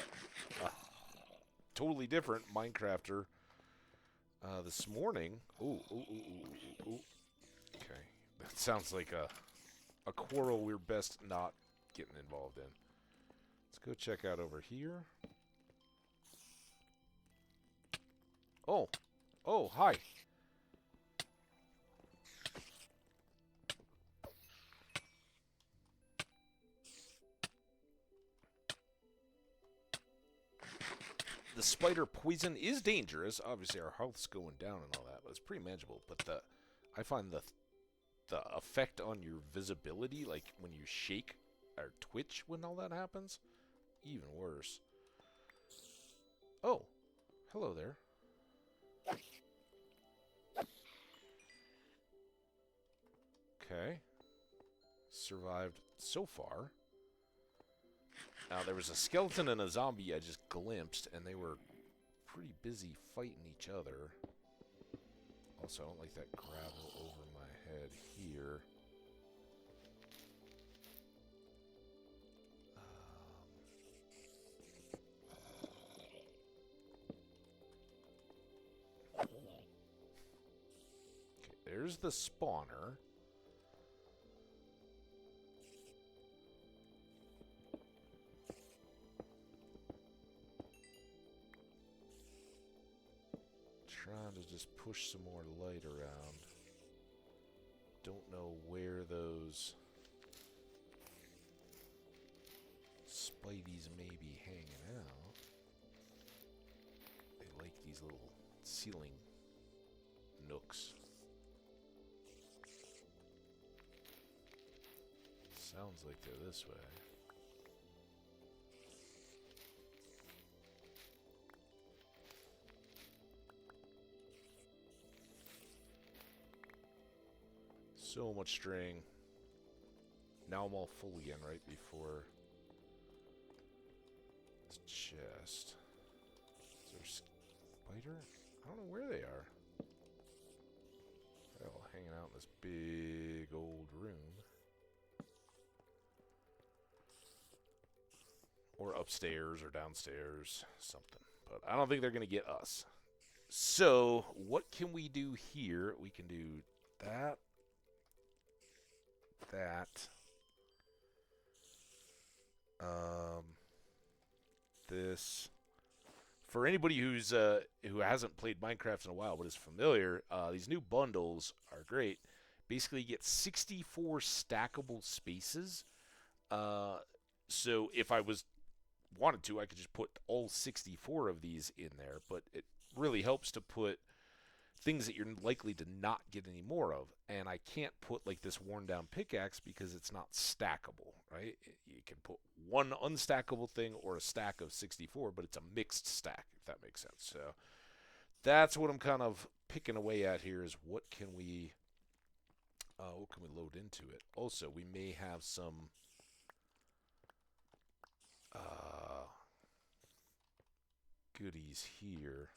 totally different Minecrafter this morning. Ooh. Okay, that sounds like a quarrel we're best not getting involved in. Let's go check out over here. Oh, hi. The spider poison is dangerous. Obviously, our health's going down and all that, but it's pretty manageable. But I find the effect on your visibility, like when you shake or twitch when all that happens, even worse. Oh, hello there. Okay. Survived so far. Now, there was a skeleton and a zombie I just glimpsed, and they were pretty busy fighting each other. Also, I don't like that gravel over my head here. Okay, there's the spawner. Trying to just push some more light around. Don't know where those Spideys may be hanging out. They like these little ceiling nooks. Sounds like they're this way. So much string. Now I'm all full again right before this chest. Is there a spider? I don't know where they are. They're all hanging out in this big old room. upstairs or downstairs, something. But I don't think they're going to get us. So, what can we do here? We can do that, that, this. For anybody who hasn't played Minecraft in a while but is familiar, these new bundles are great. Basically, you get 64 stackable spaces. So if I wanted to, I could just put all 64 of these in there. But it really helps to put things that you're likely to not get any more of. And I can't put like this worn down pickaxe because it's not stackable, right? You can put one unstackable thing or a stack of 64, but it's a mixed stack, if that makes sense. So that's what I'm kind of picking away at here is what can we load into it. Also, we may have some goodies here.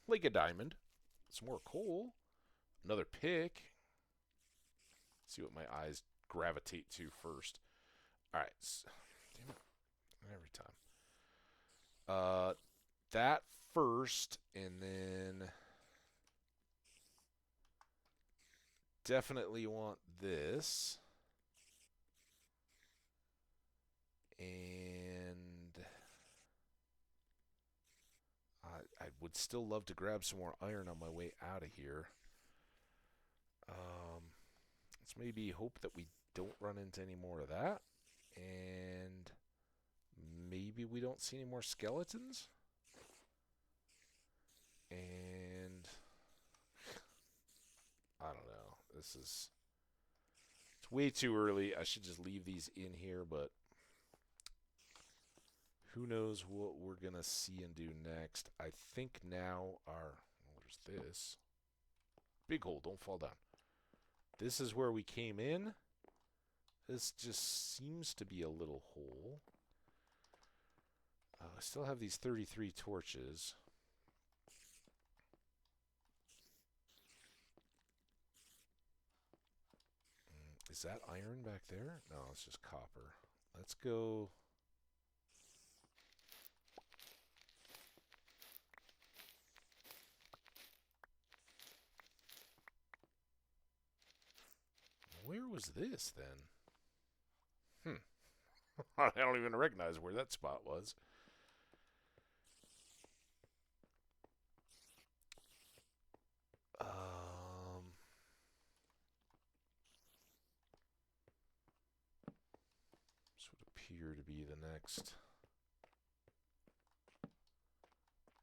Like a diamond. Some more coal. Another pick. See what my eyes gravitate to first. Alright. Damn it. Every time. That first, and then definitely want this. And I would still love to grab some more iron on my way out of here. Let's maybe hope that we don't run into any more of that. And maybe we don't see any more skeletons. And I don't know. It's way too early. I should just leave these in here, but who knows what we're going to see and do next. I think now there's this. Big hole, don't fall down. This is where we came in. This just seems to be a little hole. I still have these 33 torches. Is that iron back there? No, it's just copper. Let's go. Where was this then? I don't even recognize where that spot was. This would appear to be the next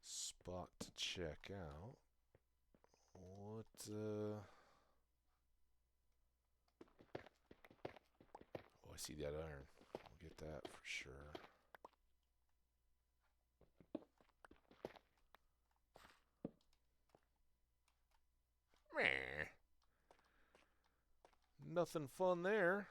spot to check out. What, Oh, I see that iron. I'll get that for sure. Meh. Nothing fun there.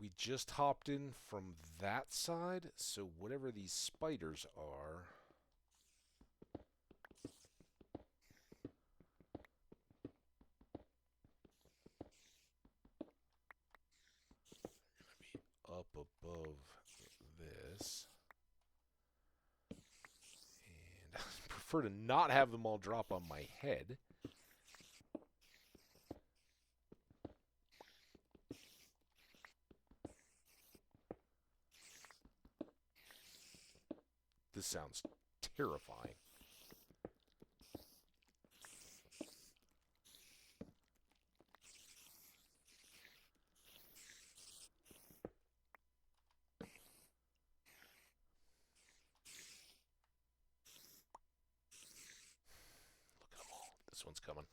We just hopped in from that side, so whatever these spiders are. Gonna be up above this. And I prefer to not have them all drop on my head. This sounds terrifying. Look at them all. This one's coming.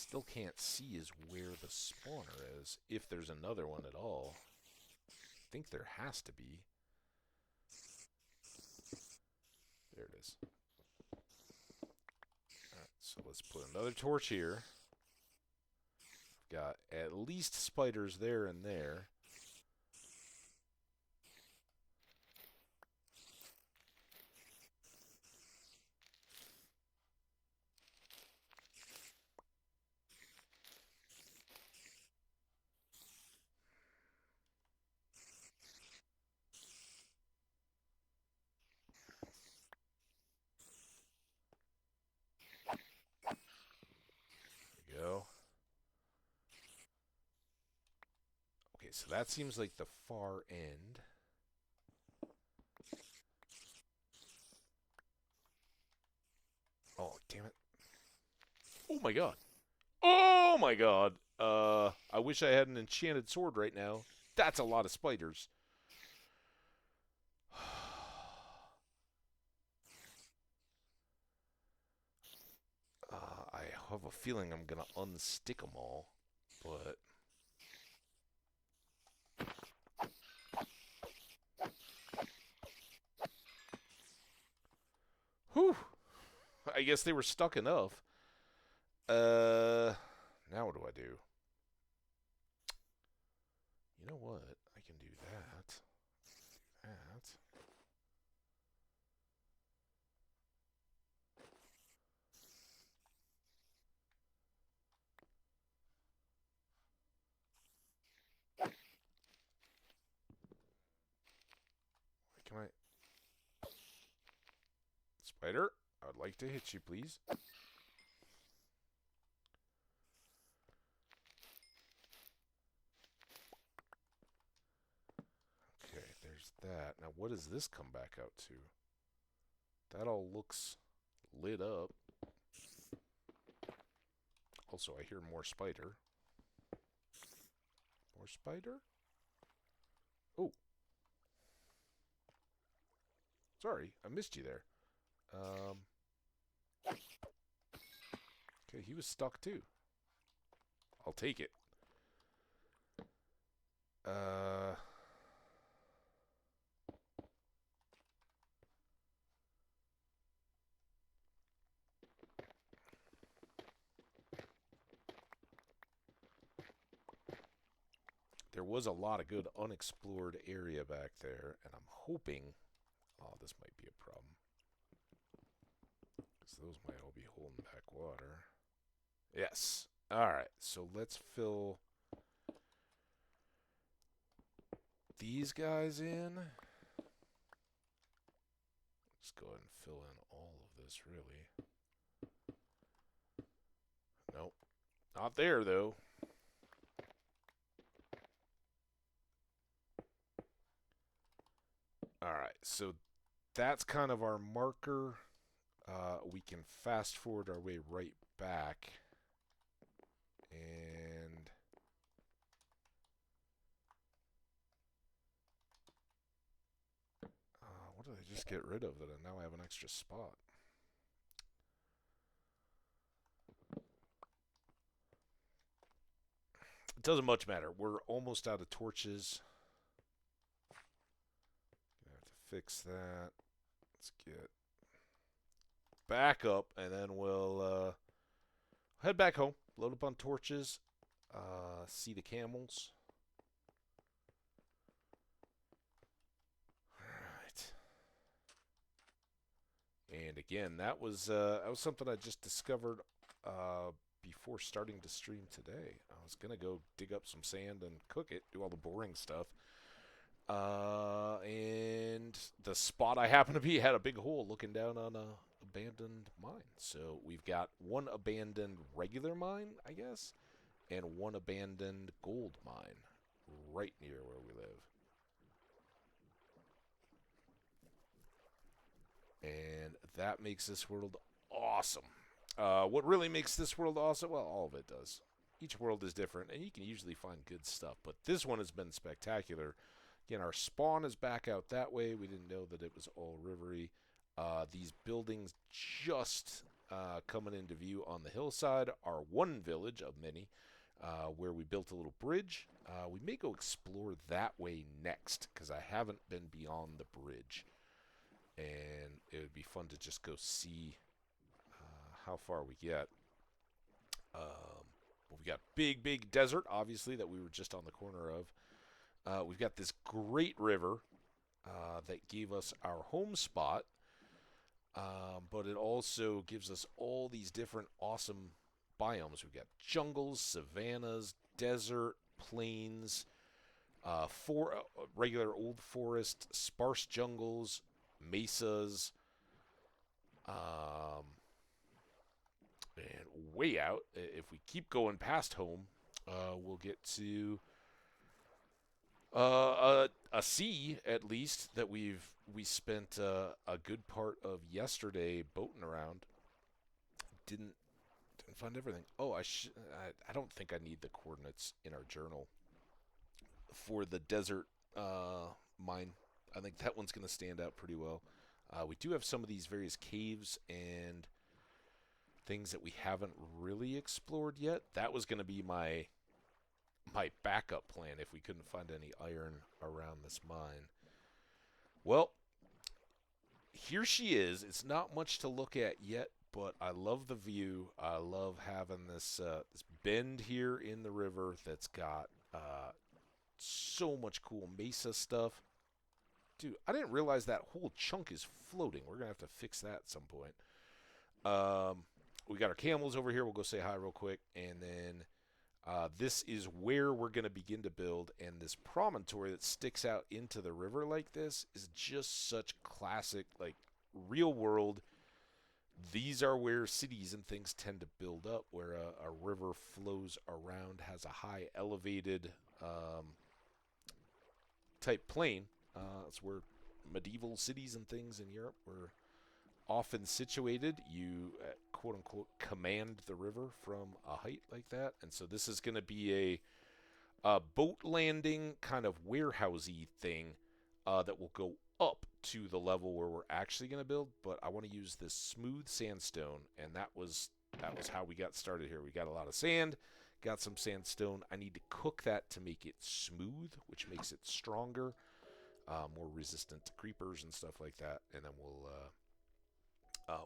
still can't see is where the spawner is, if there's another one at all. I think there has to be. There it is. Alright, so let's put another torch here. Got at least spiders there and there. There we go. Okay, so that seems like the far end. Oh, damn it. Oh my god. Oh my god. I wish I had an enchanted sword right now. That's a lot of spiders. I have a feeling I'm gonna unstick them all, but... Whew. I guess they were stuck enough. Now what do I do? You know what? I can do that. Do that. Can I... Spider, I would like to hit you, please. Okay, there's that. Now, what does this come back out to? That all looks lit up. Also, I hear more spider. More spider? Oh. Sorry, I missed you there. Okay, he was stuck too. I'll take it. There was a lot of good unexplored area back there, and I'm hoping... Oh, this might be a problem. Because those might all be holding back water. Yes. Alright, so let's fill these guys in. Let's go ahead and fill in all of this, really. Nope. Not there, though. Alright, so that's kind of our marker. We can fast forward our way right back. And... what did I just get rid of that now I have an extra spot? It doesn't much matter. We're almost out of torches. Gonna have to fix that. Let's get back up, and then we'll head back home. Load up on torches. See the camels. Alright. And again, that was something I just discovered before starting to stream today. I was going to go dig up some sand and cook it, do all the boring stuff. And the spot I happened to be had a big hole looking down on a abandoned mine. So we've got one abandoned regular mine, I guess, and one abandoned gold mine right near where we live. And that makes this world awesome. What really makes this world awesome? Well, all of it does. Each world is different, and you can usually find good stuff. But this one has been spectacular. Again, our spawn is back out that way. We didn't know that it was all rivery. These buildings just coming into view on the hillside, our one village of many, where we built a little bridge. We may go explore that way next, because I haven't been beyond the bridge. And it would be fun to just go see how far we get. We've got big desert, obviously, that we were just on the corner of. We've got this great river that gave us our home spot, but it also gives us all these different awesome biomes. We've got jungles, savannas, desert, plains, regular old forest, sparse jungles, mesas, and way out. If we keep going past home, we'll get to a sea, at least, that we spent a good part of yesterday boating around. Didn't find everything. Oh, I don't think I need the coordinates in our journal for the desert mine. I think that one's going to stand out pretty well. We do have some of these various caves and things that we haven't really explored yet. That was going to be my backup plan if we couldn't find any iron around this mine. Well, here she is. It's not much to look at yet, but I love the view. I love having this bend here in the river that's got so much cool mesa stuff. Dude, I didn't realize that whole chunk is floating. We're going to have to fix that at some point. We got our camels over here. We'll go say hi real quick. And then this is where we're going to begin to build. And this promontory that sticks out into the river like this is just such classic, like, real world. These are where cities and things tend to build up, where a river flows around, has a high elevated type plain. That's where medieval cities and things in Europe were often situated. You, quote-unquote, command the river from a height like that. And so this is going to be a boat landing kind of warehousey thing that will go up to the level where we're actually going to build. But I want to use this smooth sandstone, and that was how we got started here. We got a lot of sand, got some sandstone. I need to cook that to make it smooth, which makes it stronger. More resistant to creepers and stuff like that, and then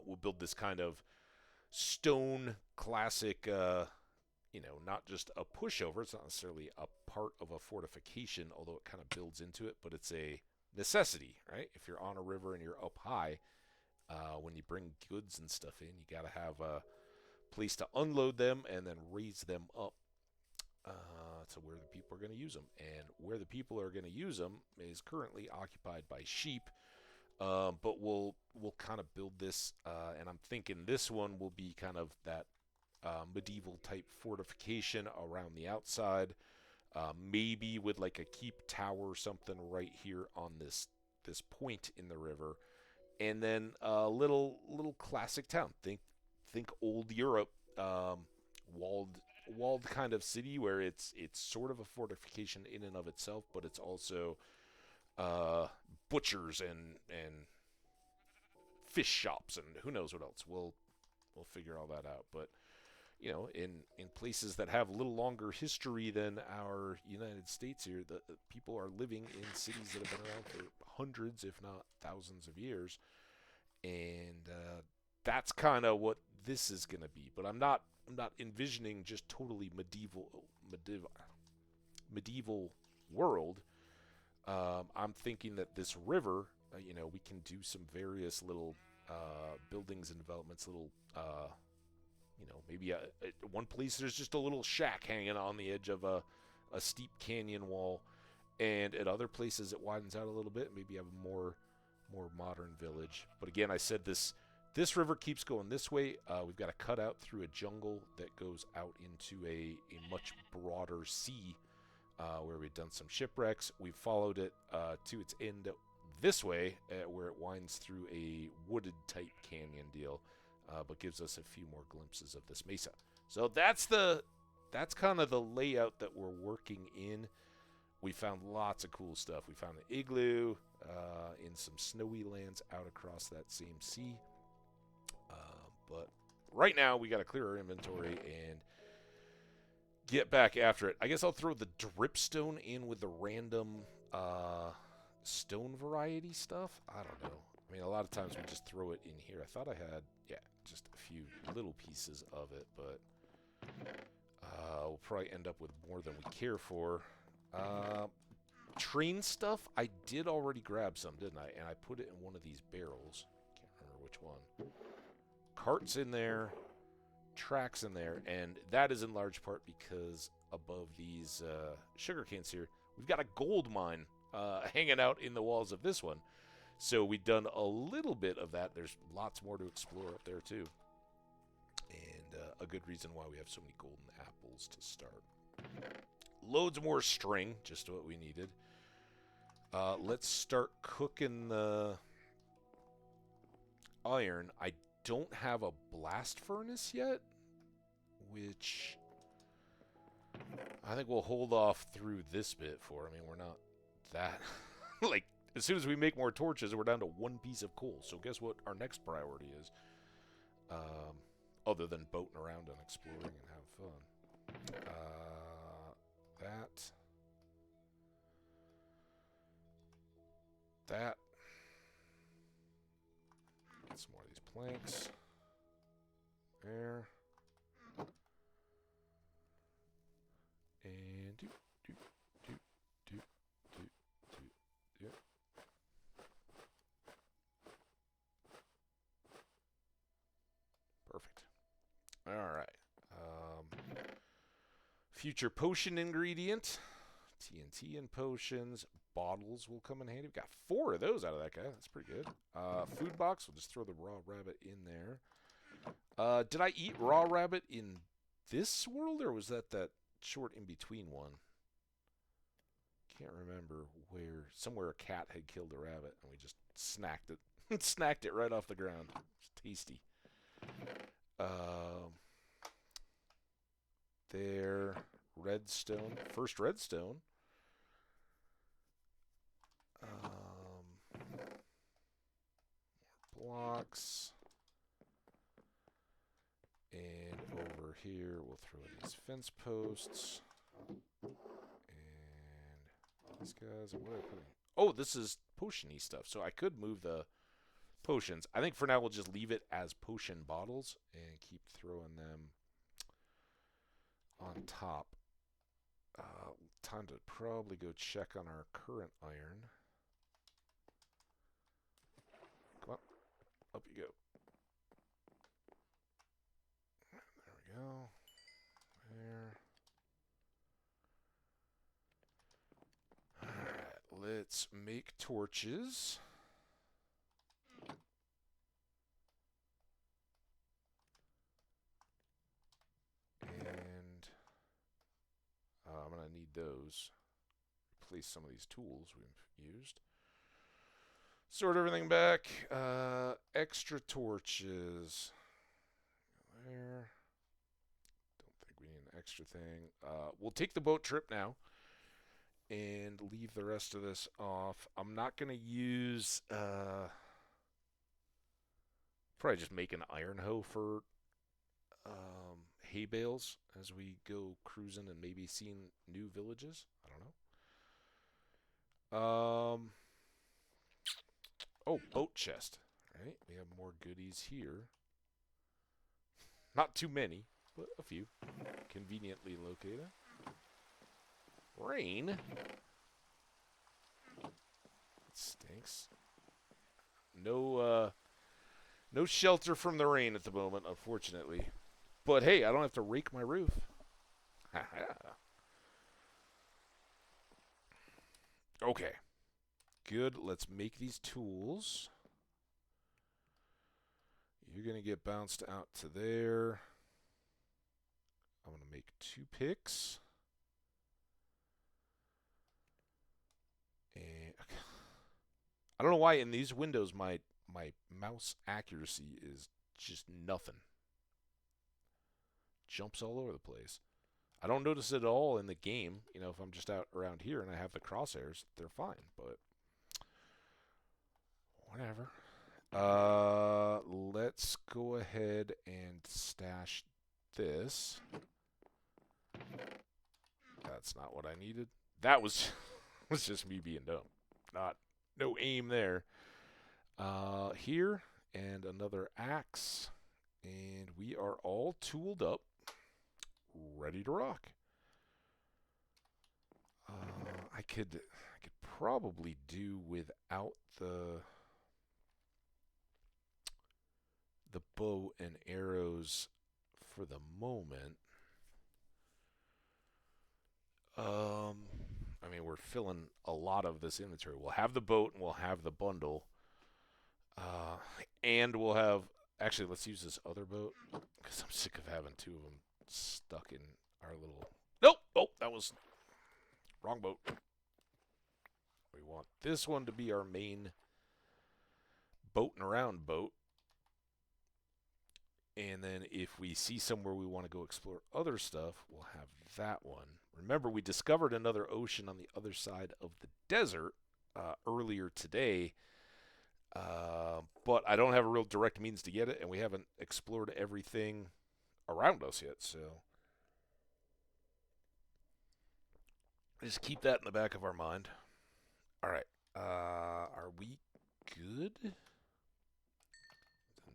we'll build this kind of stone classic, not just a pushover. It's not necessarily a part of a fortification, although it kind of builds into it, but it's a necessity, right? If you're on a river and you're up high, when you bring goods and stuff in, you got to have a place to unload them and then raise them up to where the people are going to use them. And where the people are going to use them is currently occupied by sheep, but we'll kind of build this, and I'm thinking this one will be kind of that medieval type fortification around the outside, maybe with like a keep tower or something right here on this point in the river, and then a little classic town. Think old Europe, walled kind of city where it's sort of a fortification in and of itself, but it's also butchers and fish shops and who knows what else. We'll figure all that out. But in places that have a little longer history than our United States here, the people are living in cities that have been around for hundreds, if not thousands of years, and that's kind of what this is going to be. But I'm not envisioning just totally medieval world. I'm thinking that this river, we can do some various little buildings and developments, little, maybe one place there's just a little shack hanging on the edge of a steep canyon wall, and at other places it widens out a little bit, maybe have a more modern village. But again, I said this river keeps going this way. We've got to cut out through a jungle that goes out into a much broader sea, where we've done some shipwrecks. We've followed it to its end this way, where it winds through a wooded type canyon deal, but gives us a few more glimpses of this mesa. So that's kind of the layout that we're working in. We found lots of cool stuff. We found an igloo in some snowy lands out across that same sea. But right now, we got to clear our inventory and get back after it. I guess I'll throw the dripstone in with the random stone variety stuff. I don't know. I mean, a lot of times we just throw it in here. I thought I had, yeah, just a few little pieces of it, but we'll probably end up with more than we care for. Train stuff, I did already grab some, didn't I? And I put it in one of these barrels. Can't remember which one. Carts in there, tracks in there, and that is in large part because above these sugar canes here, we've got a gold mine hanging out in the walls of this one. So we've done a little bit of that. There's lots more to explore up there too. And a good reason why we have so many golden apples to start. Loads more string, just what we needed. Let's start cooking the iron. I don't have a blast furnace yet, which I think we'll hold off through this bit for. I mean, we're not that... like, as soon as we make more torches, we're down to one piece of coal. So guess what our next priority is? Other than boating around and exploring and have fun. That. Get some more of these planks. There. And do. Perfect. All right. Future potion ingredient. TNT and potions. Bottles will come in handy. We've got 4 of those out of that guy. That's pretty good. Food box. We'll just throw the raw rabbit in there. Did I eat raw rabbit in this world, or was that short in-between one? Can't remember where. Somewhere a cat had killed a rabbit, and we just snacked it. Snacked it right off the ground. It's tasty. There. Redstone. First redstone. More blocks. And over here, we'll throw these fence posts. And these guys, what are I putting? Oh, this is potion-y stuff. So I could move the potions. I think for now we'll just leave it as potion bottles and keep throwing them on top. Time to probably go check on our current iron. Come on. Up you go. There we go. There. Alright, let's make torches. And I'm going to need those. Replace some of these tools we've used. Sort everything back. Extra torches. There. Don't think we need an extra thing. We'll take the boat trip now and leave the rest of this off. I'm not going to use... probably just make an iron hoe for hay bales as we go cruising and maybe seeing new villages. I don't know. Oh, boat chest. Right, we have more goodies here. Not too many, but a few. Conveniently located. Rain. It stinks. No shelter from the rain at the moment, unfortunately. But hey, I don't have to rake my roof. Okay. Good. Let's make these tools. You're going to get bounced out to there. I'm going to make 2 picks. And I don't know why in these windows my mouse accuracy is just nothing. Jumps all over the place. I don't notice it at all in the game. You know, if I'm just out around here and I have the crosshairs, they're fine, but whatever. Let's go ahead and stash this. That's not what I needed. That was was just me being dumb. No aim there. Here and another axe, and we are all tooled up, ready to rock. I could probably do without the bow and arrows for the moment. I mean, we're filling a lot of this inventory. We'll have the boat and we'll have the bundle. And we'll have... Actually, let's use this other boat because I'm sick of having two of them stuck in our little... Nope! Oh, that was... Wrong boat. We want this one to be our main boating around boat. And then if we see somewhere we want to go explore other stuff, we'll have that one. Remember, we discovered another ocean on the other side of the desert earlier today, but I don't have a real direct means to get it, and we haven't explored everything around us yet, so just keep that in the back of our mind. All right, are we good? Didn't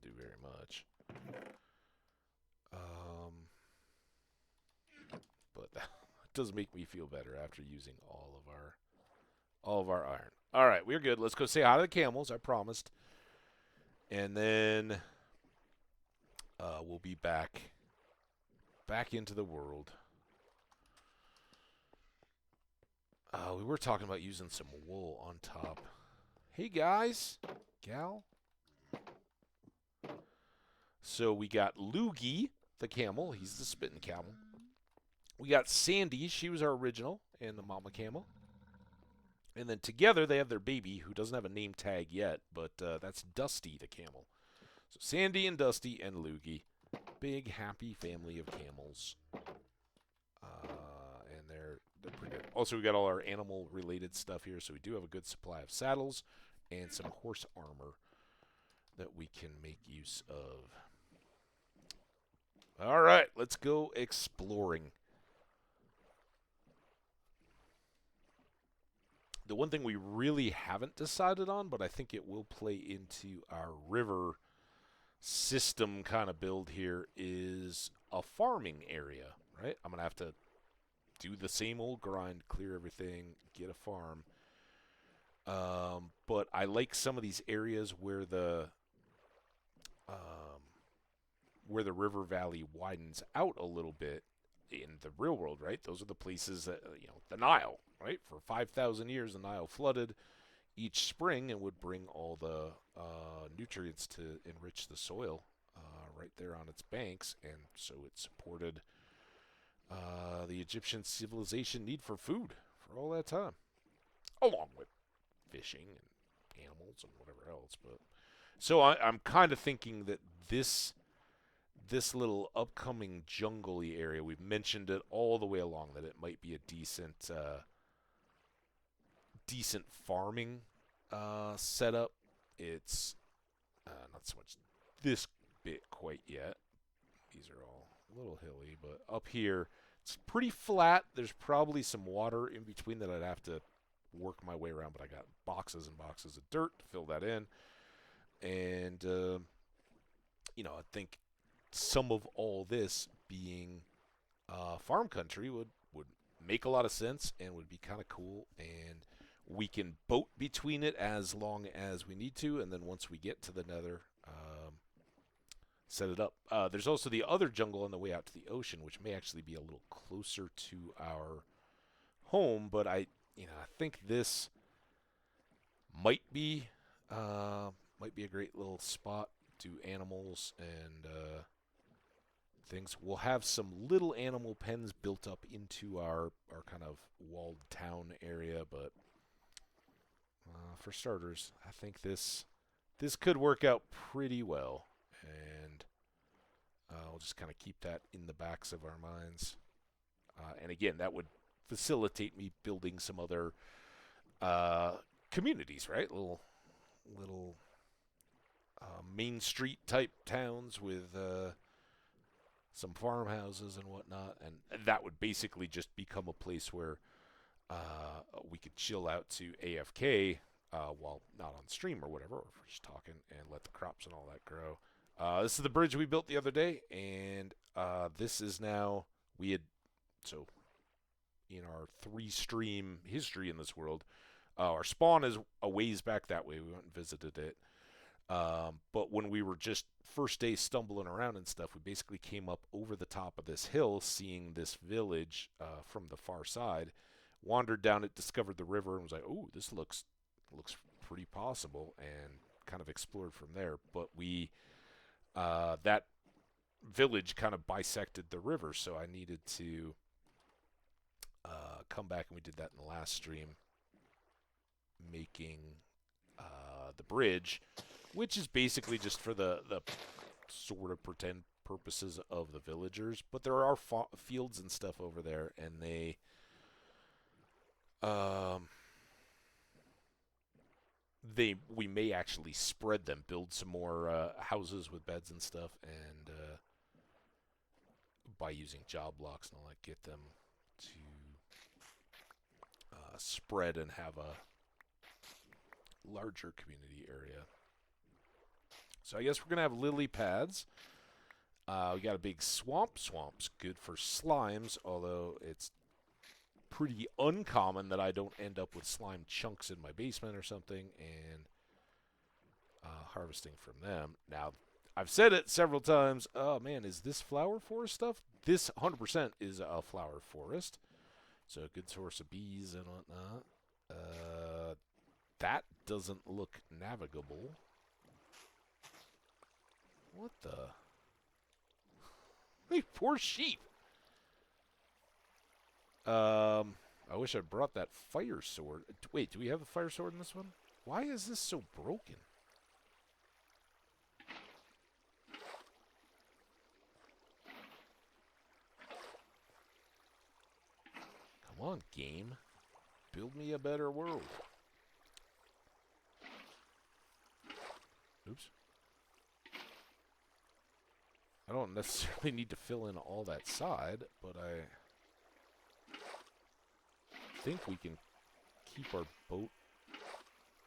do very much. But that does make me feel better after using all of our iron. All right, we're good. Let's go say hi to the camels. I promised, and then we'll be back into the world. We were talking about using some wool on top. Hey guys, gal. So we got Loogie, the camel. He's the spitting camel. We got Sandy. She was our original and the mama camel. And then together they have their baby, who doesn't have a name tag yet, but that's Dusty, the camel. So Sandy and Dusty and Loogie. Big, happy family of camels. And they're pretty good. Also, we got all our animal-related stuff here, so we do have a good supply of saddles and some horse armor that we can make use of. All right, let's go exploring. The one thing we really haven't decided on, but I think it will play into our river system kind of build here, is a farming area, right? I'm going to have to do the same old grind, clear everything, get a farm. But I like some of these areas where the river valley widens out a little bit in the real world, right? Those are the places that, the Nile, right? For 5,000 years, the Nile flooded each spring and would bring all the nutrients to enrich the soil right there on its banks, and so it supported the Egyptian civilization need for food for all that time, along with fishing and animals and whatever else. But so I'm kind of thinking that this little upcoming jungle-y area, we've mentioned it all the way along, that it might be a decent farming setup. It's not so much this bit quite yet. These are all a little hilly, but up here it's pretty flat. There's probably some water in between that I'd have to work my way around, but I got boxes and boxes of dirt to fill that in. And I think some of all this being farm country would make a lot of sense and would be kind of cool, and we can boat between it as long as we need to, and then once we get to the nether, set it up. There's also the other jungle on the way out to the ocean, which may actually be a little closer to our home, but I think this might be a great little spot to animals and things. We'll have some little animal pens built up into our kind of walled town area, but for starters, I think this could work out pretty well, and we'll just kind of keep that in the backs of our minds. And again, that would facilitate me building some other communities, right? Little Main Street type towns with some farmhouses and whatnot, and that would basically just become a place where we could chill out to AFK while not on stream or whatever, or if we're just talking, and let the crops and all that grow. This is the bridge we built the other day, and this is now, so in our 3-stream history in this world, our spawn is a ways back that way. We went and visited it. But when we were just first day stumbling around and stuff, we basically came up over the top of this hill, seeing this village from the far side, wandered down it, discovered the river, and was like, "Oh, this looks pretty possible," and kind of explored from there. But that village kind of bisected the river, so I needed to come back, and we did that in the last stream, making the bridge, which is basically just for the sort of pretend purposes of the villagers. But there are fields and stuff over there, and we may actually spread them, build some more houses with beds and stuff, and by using job blocks and all that, get them to spread and have a larger community area. So I guess we're gonna have lily pads. We got a big swamp. Swamp's good for slimes, although it's pretty uncommon that I don't end up with slime chunks in my basement or something, and harvesting from them. Now, I've said it several times. Oh man, is this flower forest stuff? This 100% is a flower forest, so a good source of bees and whatnot. That doesn't look navigable. What the? Hey, poor sheep. I wish I brought that fire sword. Wait, do we have the fire sword in this one? Why is this so broken? Come on, game. Build me a better world. Oops. I don't necessarily need to fill in all that side, but I think we can keep our boat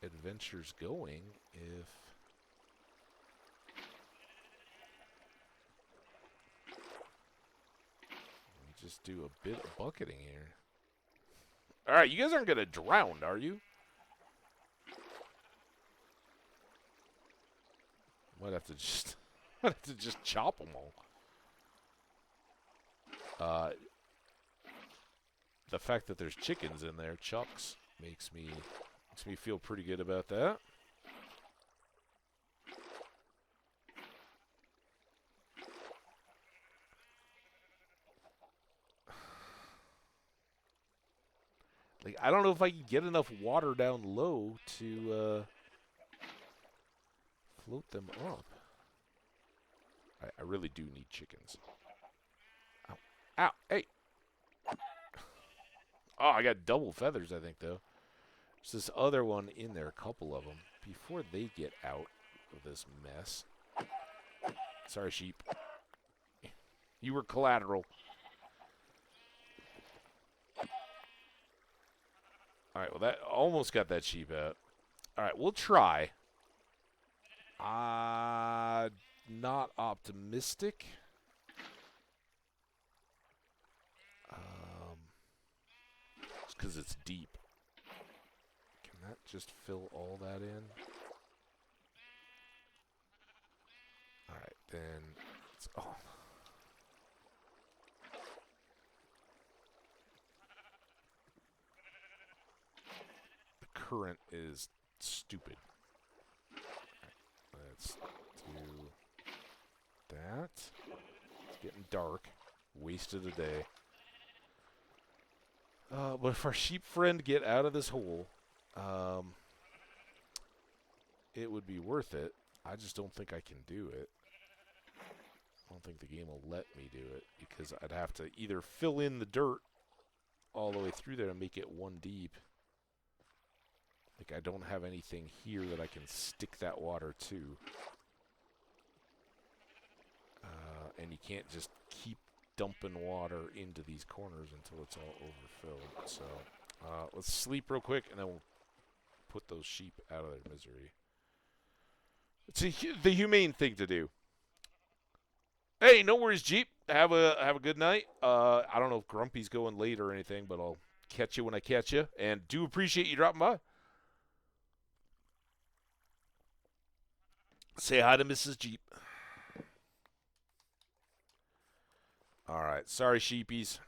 adventures going if we just do a bit of bucketing here. Alright, you guys aren't going to drown, are you? Might have to just chop them all. The fact that there's chickens in there, chucks, makes me feel pretty good about that. Like, I don't know if I can get enough water down low to float them up. I really do need chickens. Ow. Ow. Hey. Oh, I got double feathers, I think, though. There's this other one in there, a couple of them, before they get out of this mess. Sorry, sheep. You were collateral. Alright, well, that almost got that sheep out. Alright, we'll try. Not optimistic. Just because it's deep. Can that just fill all that in? Alright, then. Oh. The current is stupid. Right, let's do that. It's getting dark. Wasted a day. But if our sheep friend get out of this hole, it would be worth it. I just don't think I can do it. I don't think the game will let me do it because I'd have to either fill in the dirt all the way through there and make it one deep. Like, I don't have anything here that I can stick that water to. and you can't just keep dumping water into these corners until it's all overfilled. So let's sleep real quick, and then we'll put those sheep out of their misery. It's the humane thing to do. Hey, no worries, Jeep. Have a good night. I don't know if Grumpy's going late or anything, but I'll catch you when I catch you. And do appreciate you dropping by. Say hi to Mrs. Jeep. All right. Sorry, sheepies.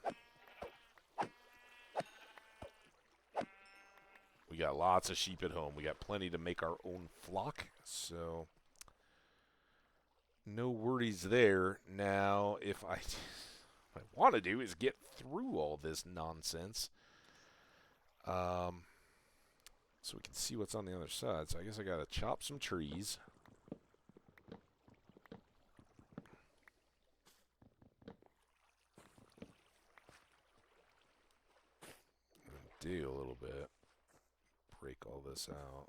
We got lots of sheep at home. We got plenty to make our own flock, so no worries there. Now, what I want to do is get through all this nonsense, so we can see what's on the other side. So I guess I got to chop some trees. Dig a little bit. Break all this out.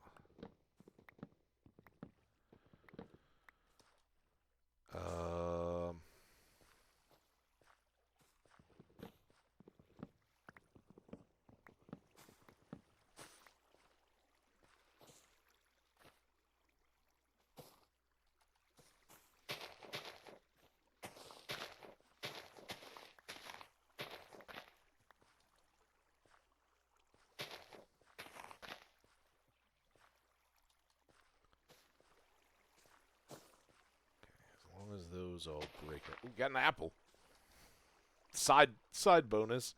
As those all break up. We got an apple. Side bonus.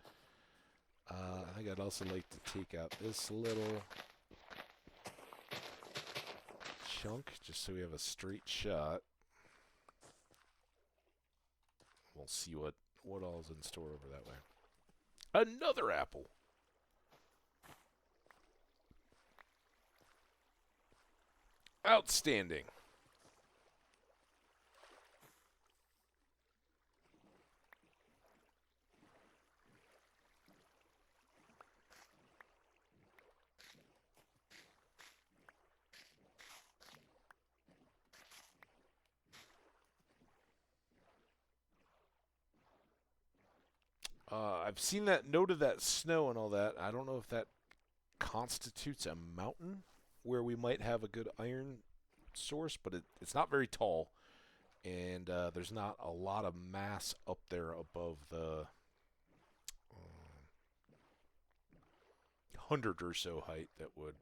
I think I'd also like to take out this little chunk just so we have a straight shot. We'll see what all's in store over that way. Another apple. Outstanding. I've seen that, noted that snow and all that. I don't know if that constitutes a mountain where we might have a good iron source, but it's not very tall, and there's not a lot of mass up there above the 100 or so height that would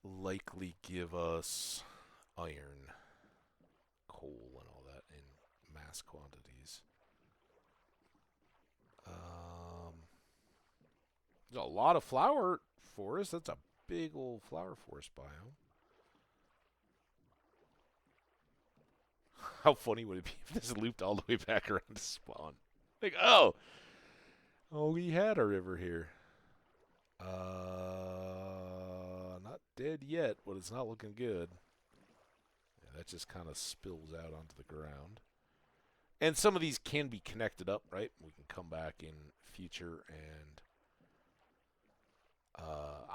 likely give us iron, coal, and all that in mass quantities. There's a lot of flower forest. That's a big old flower forest biome. How funny would it be if this looped all the way back around to spawn? Like, oh, we had a river here. Not dead yet, but it's not looking good. Yeah, that just kind of spills out onto the ground. And some of these can be connected up, right? We can come back in future and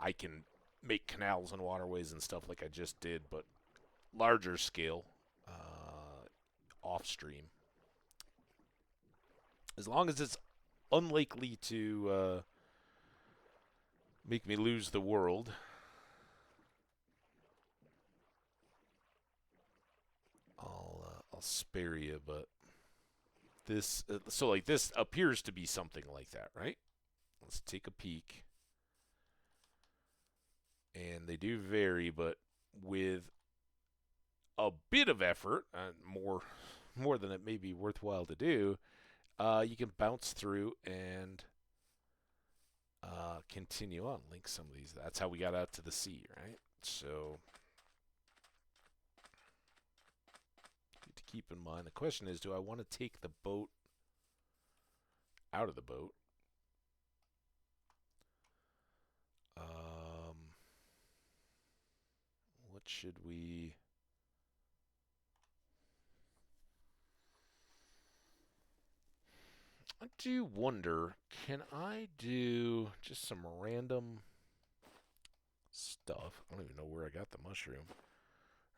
I can make canals and waterways and stuff like I just did, but larger scale, off stream. As long as it's unlikely to make me lose the world. I'll spare you, but this so like this appears to be something like that, right? Let's take a peek. And they do vary, but with a bit of effort, more than it may be worthwhile to do, you can bounce through and continue on, link some of these. That's how we got out to the sea, right? So good to keep in mind. The question is, do I want to take the boat out of the boat? What should we... I do wonder, can I do just some random stuff? I don't even know where I got the mushroom.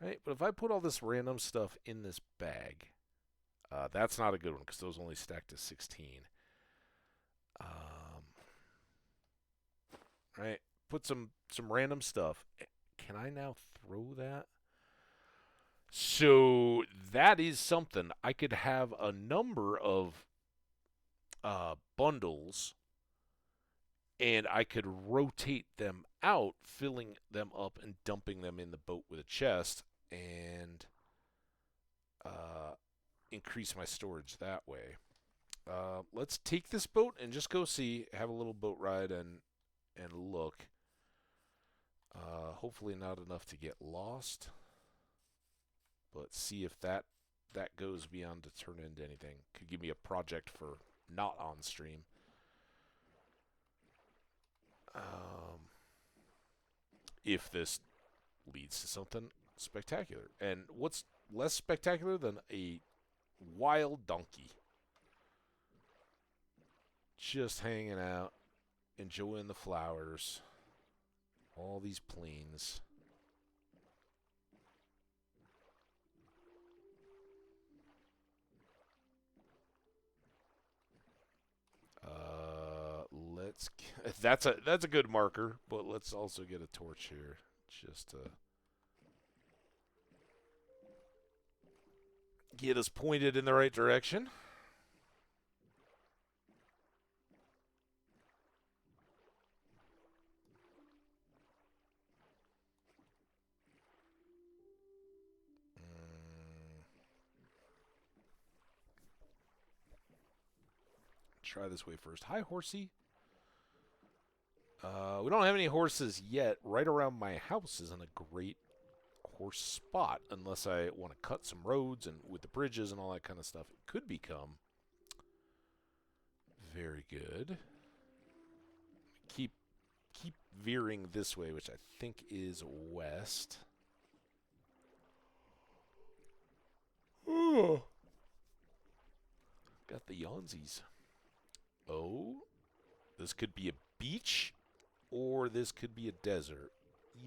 Right, but if I put all this random stuff in this bag, that's not a good one because those only stack to 16. Right, put some random stuff. Can I now throw that? So that is something. I could have a number of bundles, and I could rotate them out, filling them up and dumping them in the boat with a chest, and increase my storage that way. Let's take this boat and just go see, have a little boat ride, and look. Hopefully not enough to get lost, but see if that goes beyond to turn into anything. Could give me a project for not on stream. If this leads to something spectacular. And what's less spectacular than a wild donkey just hanging out, enjoying the flowers, all these plains. Let's. That's a good marker, but let's also get a torch here, just to get us pointed in the right direction. Try this way first. Hi, horsey. We don't have any horses yet. Right around my house isn't a great horse spot unless I want to cut some roads, and with the bridges and all that kind of stuff, it could become very good. Keep veering this way, which I think is west. Oh. Got the yawnsies. Oh, this could be a beach, or this could be a desert.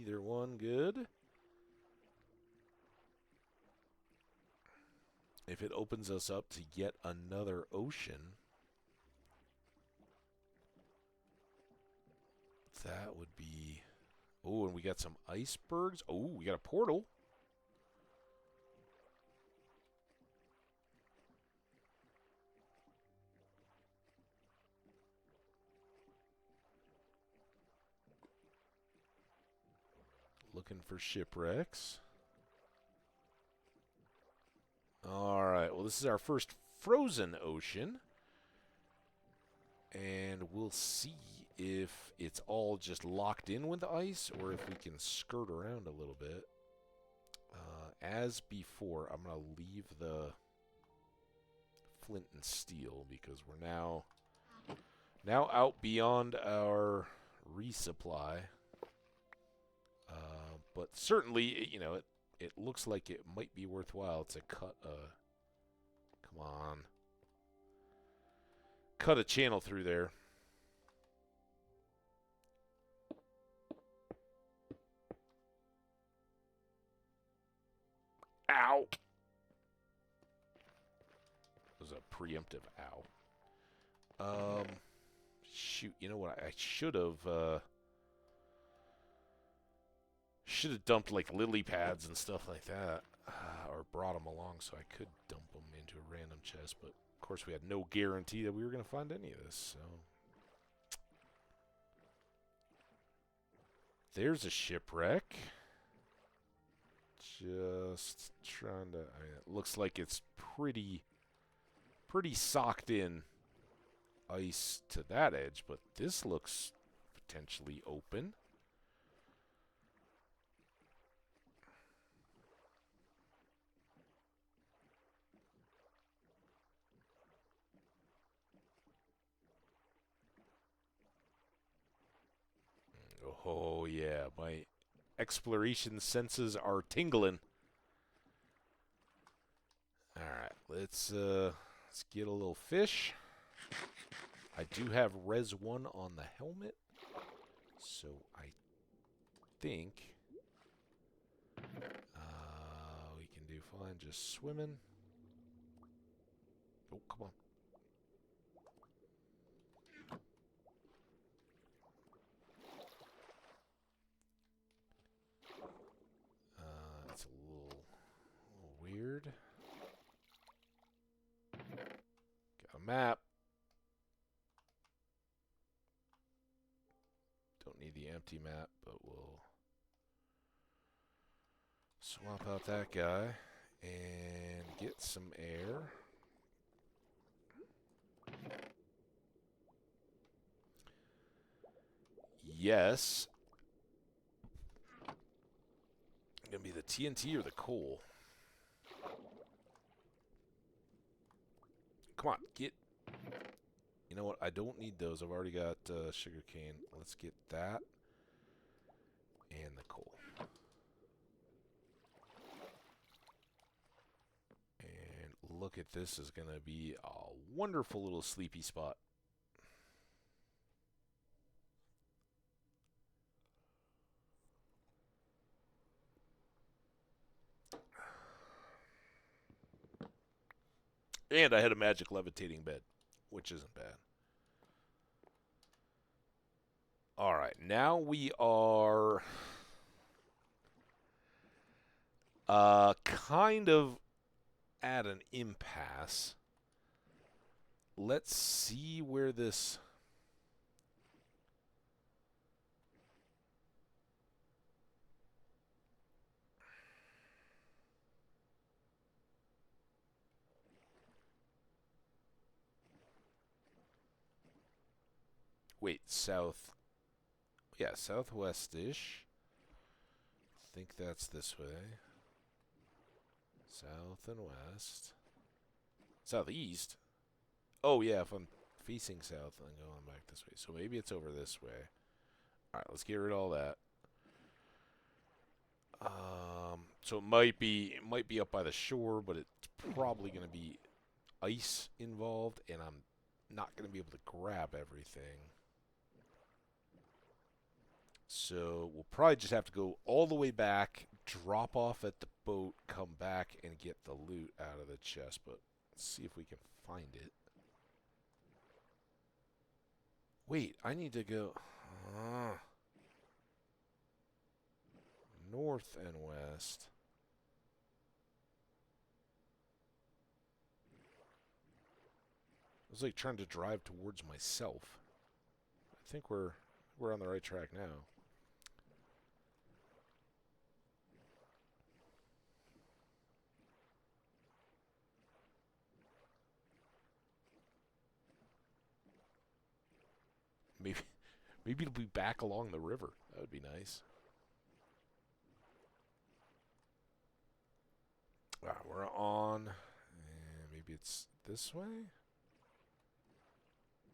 Either one good. If it opens us up to yet another ocean, that would be... Oh, and we got some icebergs. Oh, we got a portal. Looking for shipwrecks. Alright, well, this is our first frozen ocean. And we'll see if it's all just locked in with ice or if we can skirt around a little bit. As before, I'm going to leave the flint and steel because we're now out beyond our resupply. But certainly, you know, it looks like it might be worthwhile to cut a... Come on. Cut a channel through there. Ow! It was a preemptive ow. Shoot, you know what? I should have dumped like lily pads and stuff like that, or brought them along so I could dump them into a random chest. But of course, we had no guarantee that we were going to find any of this. So there's a shipwreck. Just trying to. I mean, it looks like it's pretty socked in ice to that edge, but this looks potentially open. Oh yeah, my exploration senses are tingling. All right, let's get a little fish. I do have Res 1 on the helmet, so I think fine just swimming. Oh, come on. It's a little weird. Got a map. Don't need the empty map, but we'll swap out that guy and get some air. Yes. Gonna be the TNT or the coal. Come on, get. You know what? I don't need those. I've already got sugar cane. Let's get that and the coal. And look at this is gonna be a wonderful little sleepy spot. And I had a magic levitating bed, which isn't bad. Alright, now we are kind of at an impasse. Let's see where this... Wait, south... Yeah, southwest-ish. I think that's this way. South and west. Southeast? Oh, yeah, if I'm facing south, then going back this way. So maybe it's over this way. Alright, let's get rid of all that. So it might be up by the shore, but it's probably going to be ice involved, and I'm not going to be able to grab everything. So we'll probably just have to go all the way back, drop off at the boat, come back, and get the loot out of the chest. But let's see if we can find it. Wait, I need to go north and west. I was like trying to drive towards myself. I think we're on the right track now. Maybe it'll be back along the river. That would be nice. We're on. And maybe it's this way?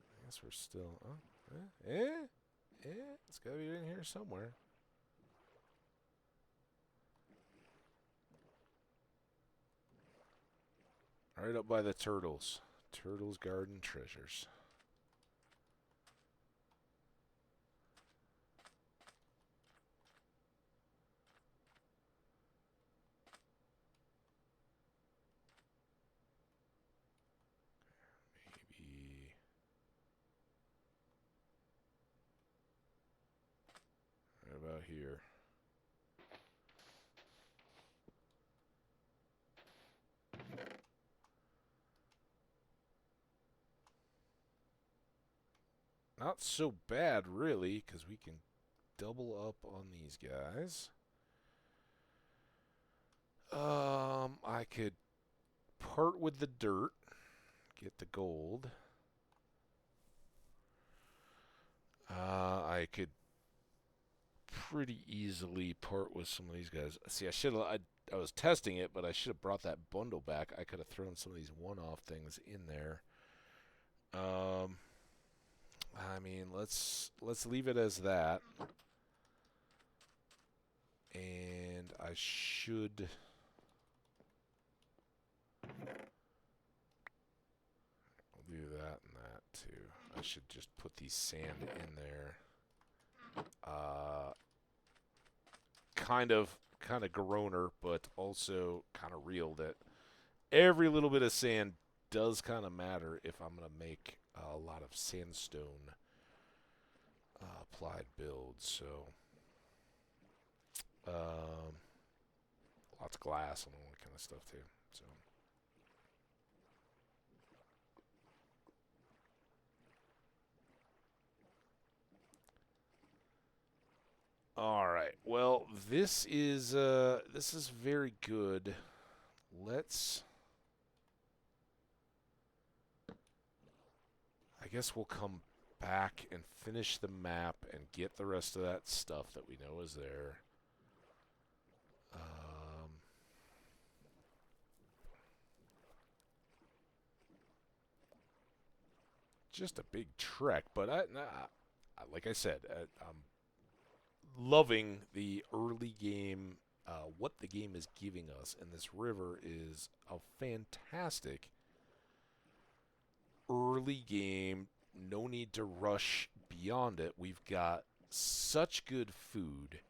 I guess we're still... It's gotta be in here somewhere. Right up by the turtles. Turtles Garden Treasures. About here. Not so bad, really, because we can double up on these guys. I could part with the dirt, get the gold. I could pretty easily part with some of these guys. See, I was testing it, but I should have brought that bundle back. I could have thrown some of these one-off things in there. I mean, let's leave it as that. And I should... I'll do that and that, too. I should just put these sand in there. Kind of kind of groaner, but also kind of real that every little bit of sand does kind of matter if I'm going to make a lot of sandstone applied builds. So, lots of glass and all that kind of stuff too. So. All right. Well, this is very good. Let's. I guess we'll come back and finish the map and get the rest of that stuff that we know is there. Just a big trek, but like I said, I'm loving the early game, what the game is giving us, and this river is a fantastic early game. No need to rush beyond it. We've got such good food,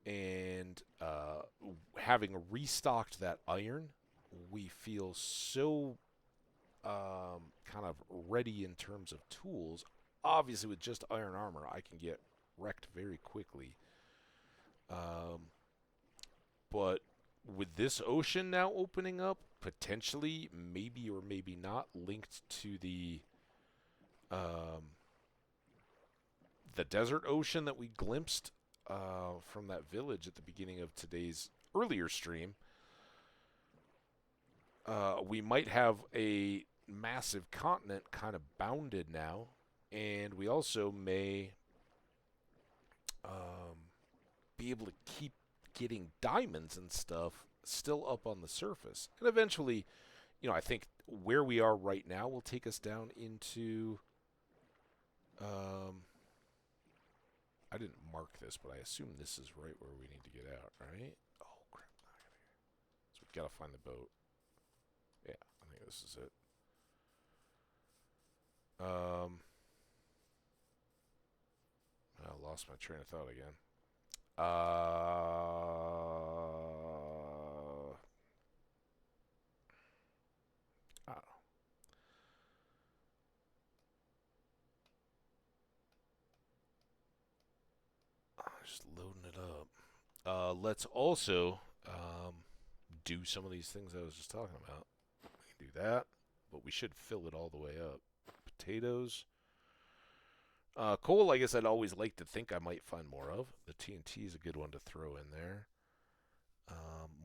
and having restocked that iron, we feel so kind of ready in terms of tools. Obviously, with just iron armor, I can get wrecked very quickly. But with this ocean now opening up, potentially, maybe or maybe not, linked to the desert ocean that we glimpsed from that village at the beginning of today's earlier stream, we might have a massive continent kind of bounded now, and we also may be able to keep getting diamonds and stuff still up on the surface. And eventually, I think where we are right now will take us down into... I didn't mark this, but I assume this is right where we need to get out, right? Oh, crap. So we've got to find the boat. Yeah, I think this is it. I lost my train of thought again. I don't know. Just loading it up. Let's also do some of these things I was just talking about. We can do that, but we should fill it all the way up. Potatoes. Coal, I guess I'd always like to think I might find more of. The TNT is a good one to throw in there.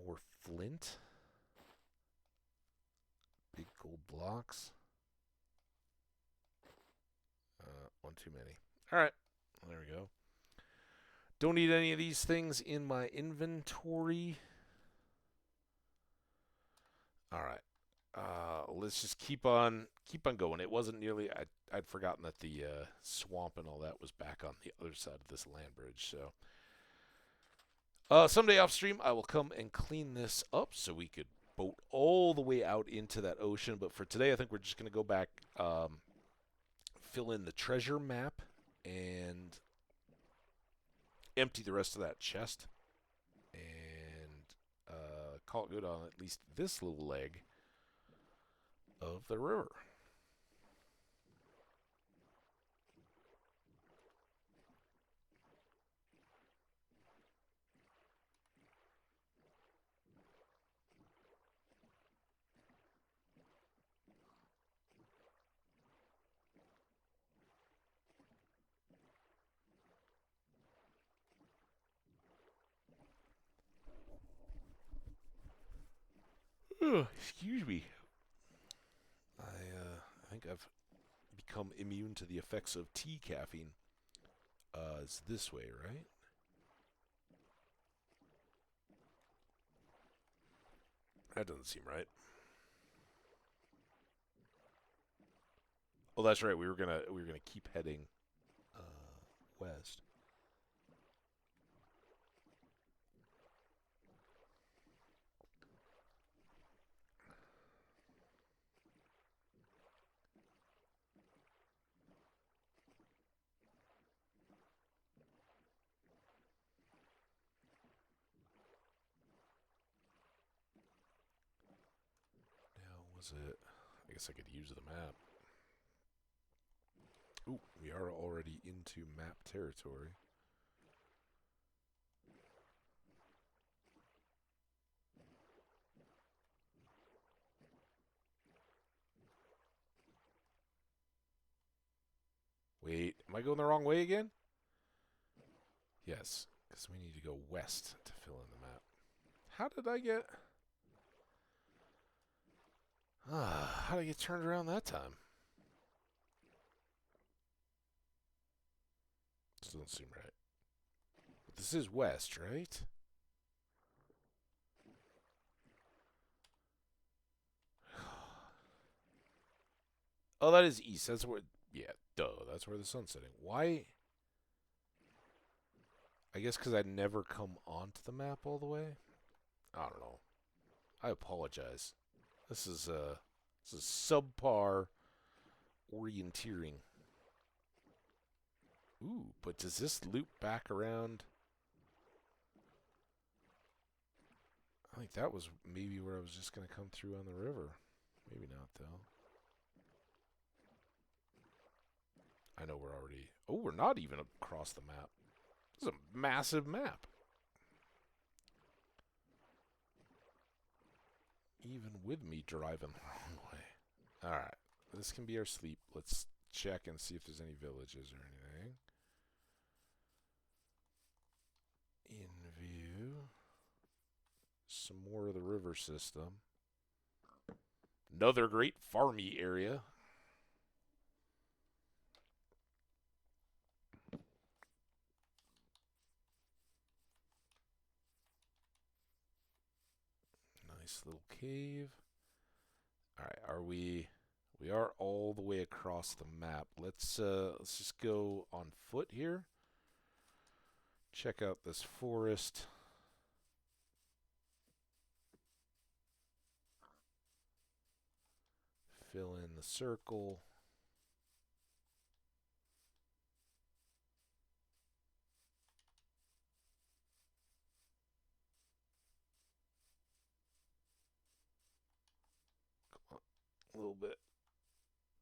More flint. Big gold blocks. One too many. All right. There we go. Don't need any of these things in my inventory. All right. Let's just keep on going. It wasn't nearly. I'd forgotten that the swamp and all that was back on the other side of this land bridge. So, someday off stream, I will come and clean this up so we could boat all the way out into that ocean. But for today, I think we're just gonna go back, fill in the treasure map, and empty the rest of that chest, and call it good on at least this little leg of the river. Excuse me. I think I've become immune to the effects of tea caffeine. It's this way, right? That doesn't seem right. Oh, that's right. We were gonna keep heading west. Was it? I guess I could use the map. Ooh, we are already into map territory. Wait, am I going the wrong way again? Yes, because we need to go west to fill in the map. How did I get... how did I get turned around that time? This doesn't seem right. But this is west, right? Oh, that is east. That's where... Yeah, duh. That's where the sun's setting. Why... I guess because I never come onto the map all the way? I don't know. I apologize. This is subpar orienteering. Ooh, but does this loop back around? I think that was maybe where I was just going to come through on the river. Maybe not, though. I know we're already... Oh, we're not even across the map. This is a massive map. Even with me driving the wrong way. Alright, this can be our sleep. Let's check and see if there's any villages or anything. In view. Some more of the river system. Another great farmy area. Nice little cave. Alright, are we... We are all the way across the map. Let's just go on foot here. Check out this forest. Fill in the circle. Come on, a little bit.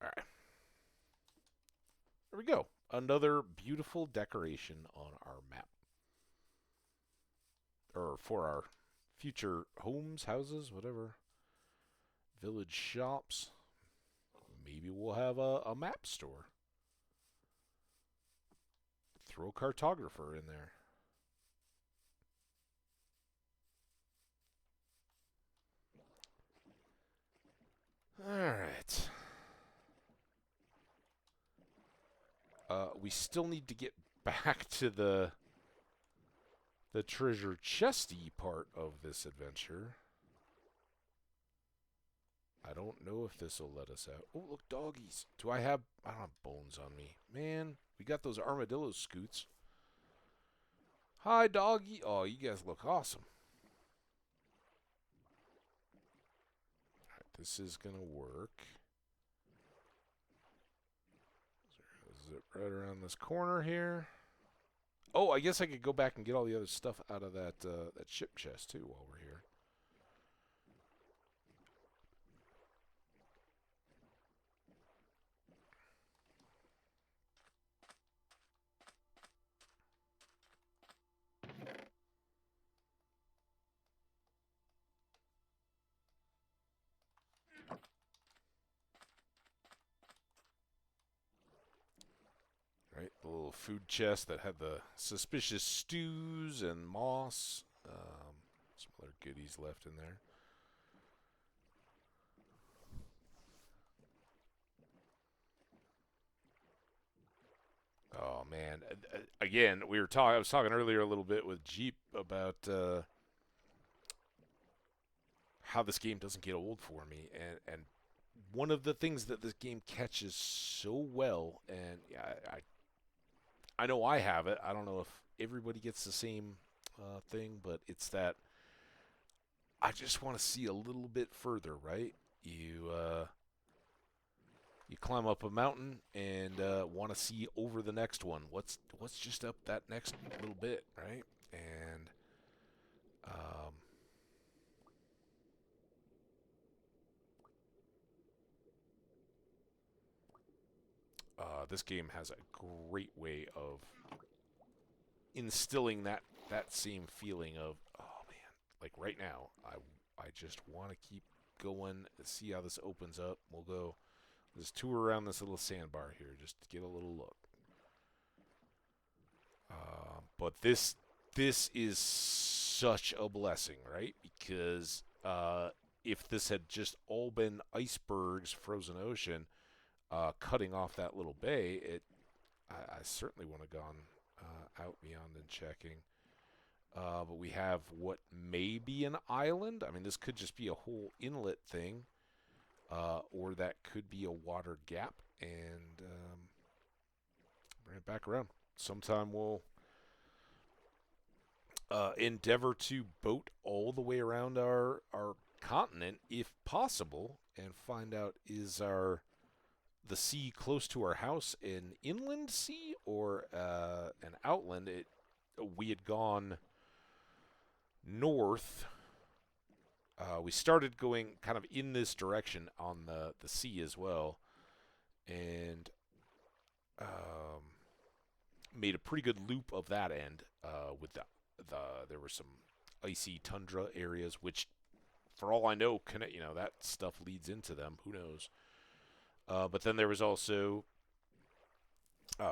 All right. There we go. Another beautiful decoration on our map. Or for our future homes, houses, whatever. Village shops. Maybe we'll have a map store. Throw a cartographer in there. Alright. We still need to get back to the treasure chesty part of this adventure. I don't know if this will let us out. Oh, look, doggies. I don't have bones on me. Man, we got those armadillo scoots. Hi, doggy. Oh, you guys look awesome. Alright, this is going to work. Zip right around this corner here. Oh, I guess I could go back and get all the other stuff out of that ship chest, too, while we're here. Right, the little food chest that had the suspicious stews and moss. Some other goodies left in there. Oh man! Again, I was talking earlier a little bit with Jeep about how this game doesn't get old for me, and one of the things that this game catches so well, and I know I have it. I don't know if everybody gets the same thing, but it's that I just want to see a little bit further, right? You climb up a mountain and want to see over the next one. What's just up that next little bit, right? And this game has a great way of instilling that same feeling of, oh man, like right now, I just want to keep going, see how this opens up. We'll go just tour around this little sandbar here, just to get a little look. But this is such a blessing, right? Because if this had just all been icebergs, frozen ocean, cutting off that little bay, I certainly would have gone out beyond and checking. But we have what may be an island. I mean, this could just be a whole inlet thing, or that could be a water gap. And bring it back around. Sometime we'll endeavor to boat all the way around our continent, if possible, and find out, is the sea close to our house an inland sea or an outland? We had gone north. We started going kind of in this direction on the sea as well, and made a pretty good loop of that end with there were some icy tundra areas, which, for all I know, that stuff leads into them. Who knows? But then there was also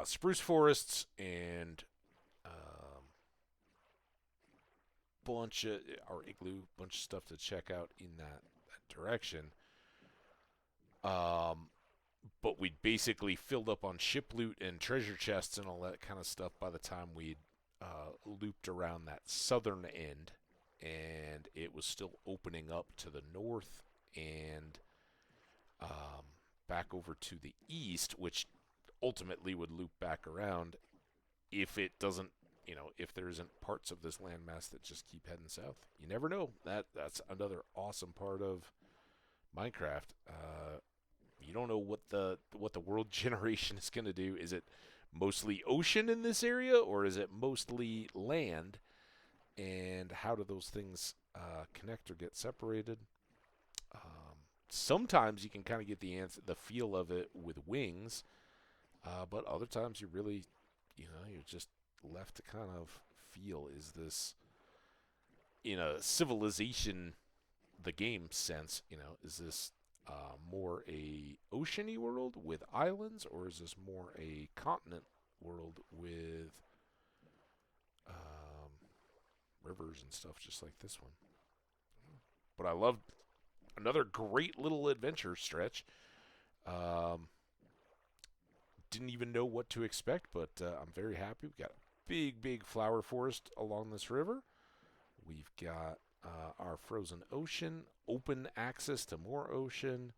spruce forests and our igloo, bunch of stuff to check out in that direction. But we'd basically filled up on ship loot and treasure chests and all that kind of stuff by the time we'd looped around that southern end, and it was still opening up to the north and back over to the east, which ultimately would loop back around if it doesn't, if there isn't parts of this landmass that just keep heading south. You never know. That's another awesome part of Minecraft. You don't know what the world generation is going to do. Is it mostly ocean in this area, or is it mostly land? And how do those things connect or get separated? Sometimes you can kind of get the feel of it with wings, but other times you really, you're just left to kind of feel, is this, in a civilization, the game sense, is this more a oceany world with islands, or is this more a continent world with rivers and stuff just like this one? But I loved another great little adventure stretch. Didn't even know what to expect, but I'm very happy. We've got a big flower forest along this river. We've got our frozen ocean, open access to more ocean,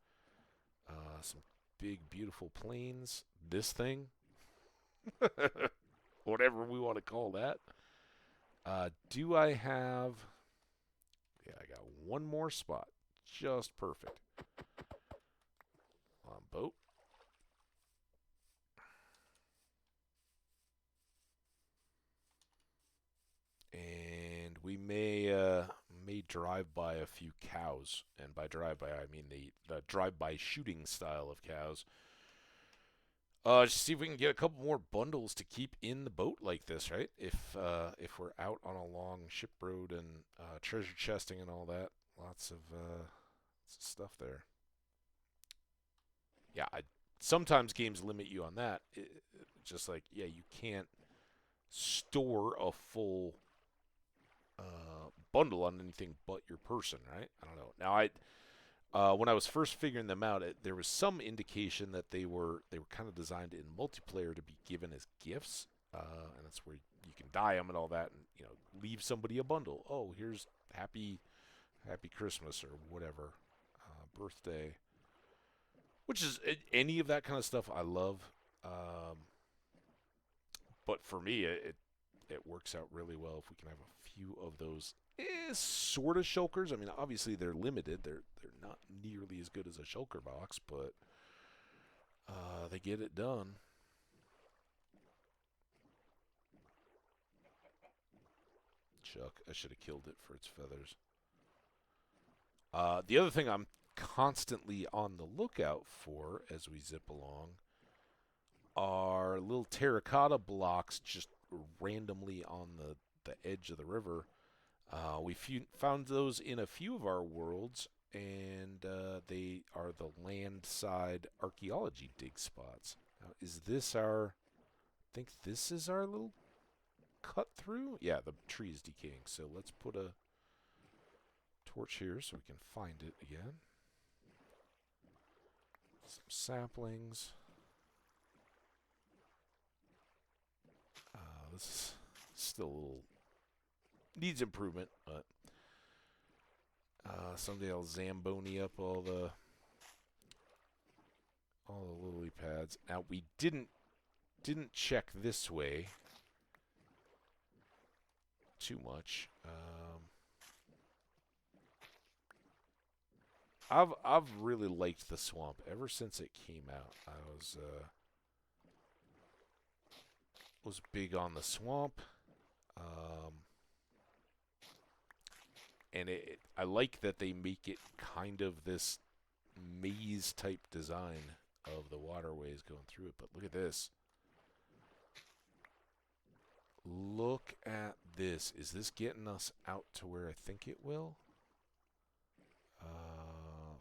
some big, beautiful plains. This thing, whatever we want to call that. Do I have... Yeah, I got one more spot. Just perfect. On boat. And we may drive by a few cows, and by drive by I mean the drive-by shooting style of cows. Just see if we can get a couple more bundles to keep in the boat like this, right? If we're out on a long ship road and treasure chesting and all that, lots of stuff there. Yeah, sometimes games limit you on that. Just like, yeah, you can't store a full bundle on anything but your person, right? I don't know. Now, when I was first figuring them out, there was some indication that they were kind of designed in multiplayer to be given as gifts, and that's where you can dye them and all that, and leave somebody a bundle. Oh, here's happy Christmas or whatever, birthday, which is any of that kind of stuff I love. But for me, it works out really well if we can have a few of those sort of shulkers. I mean, obviously they're limited. They're not nearly as good as a shulker box, but they get it done. Chuck, I should have killed it for its feathers. The other thing I'm constantly on the lookout for as we zip along are little terracotta blocks just randomly on the edge of the river. Found those in a few of our worlds, and they are the land-side archaeology dig spots. Now, is this our... I think this is our little cut through? Yeah, the tree is decaying, so let's put a torch here so we can find it again. Some saplings. This is still a little... needs improvement, but someday I'll Zamboni up all the lily pads. Now we didn't check this way too much. I've really liked the swamp ever since it came out. I was big on the swamp. And I like that they make it kind of this maze-type design of the waterways going through it. But look at this. Look at this. Is this getting us out to where I think it will?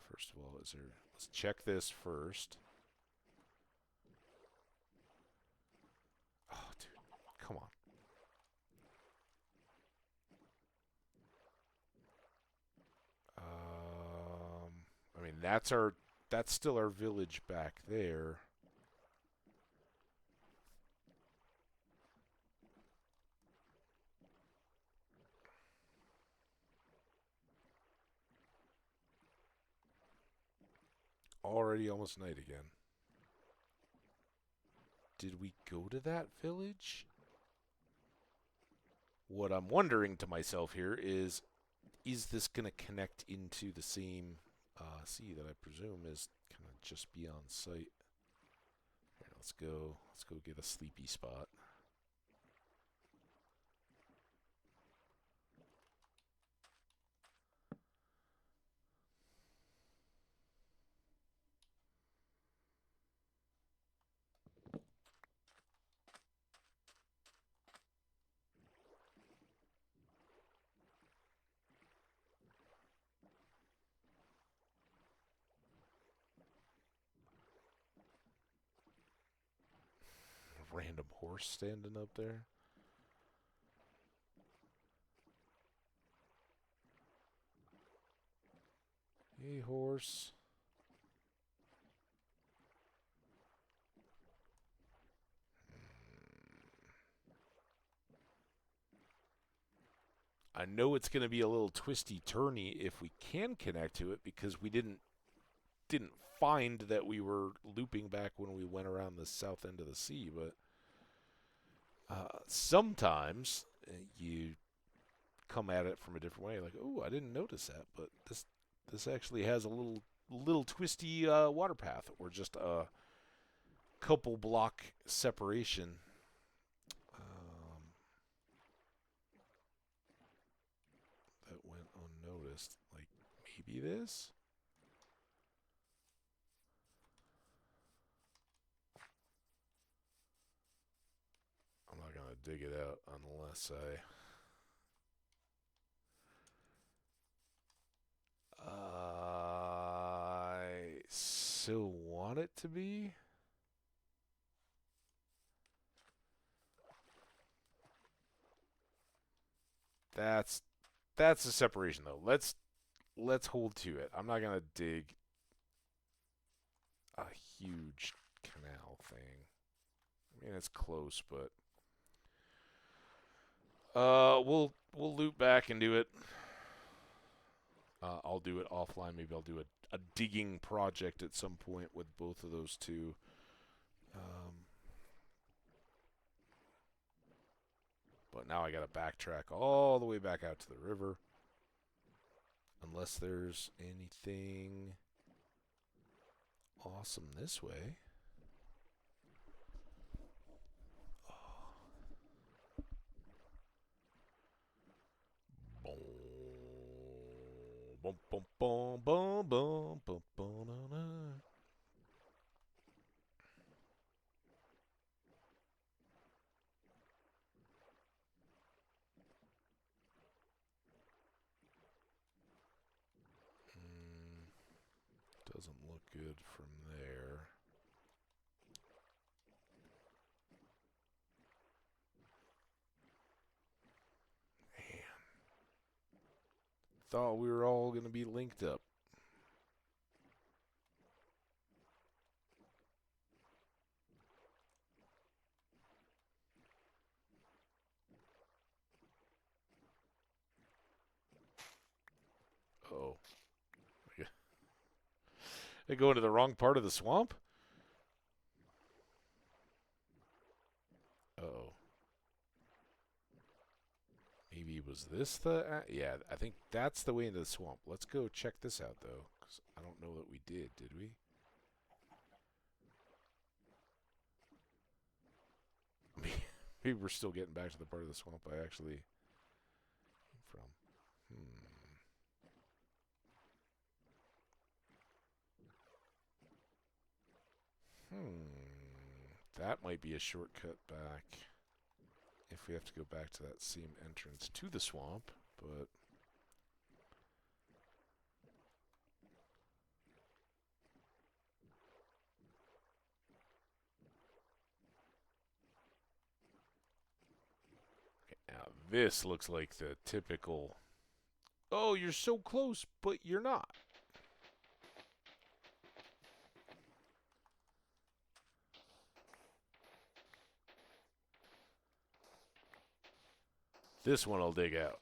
First of all, let's check this first. Oh, dude. Come on. I mean, that's still our village back there. Already almost night again. Did we go to that village? What I'm wondering to myself here is this going to connect into the same sea that I presume is kind of just beyond sight? Here, let's go get a sleepy spot. Random horse standing up there. Hey, horse. I know it's going to be a little twisty-turny if we can connect to it because we didn't find that we were looping back when we went around the south end of the sea, but sometimes you come at it from a different way, like, oh, I didn't notice that, but this actually has a little twisty water path, or just a couple block separation. That went unnoticed. Like, maybe this? I'm not going to dig it out unless I still want it to be. That's the separation though. Let's hold to it. I'm not gonna dig a huge canal thing. I mean, it's close, but we'll loop back and do it. I'll do it offline. Maybe I'll do a digging project at some point with both of those two. But now I gotta backtrack all the way back out to the river. Unless there's anything awesome this way. Boom, boom, boom, boom, boom, boom, boom, na, na. doesn't look good from there. Man. Thought we were all going to be linked up. Oh. They go into the wrong part of the swamp? Uh-oh. Maybe was this the... yeah, I think that's the way into the swamp. Let's go check this out, though, because I don't know that we did we? Maybe we're still getting back to the part of the swamp I actually came from. That might be a shortcut back if we have to go back to that same entrance to the swamp, but... Okay, now this looks like the typical... Oh, you're so close, but you're not. This one I'll dig out.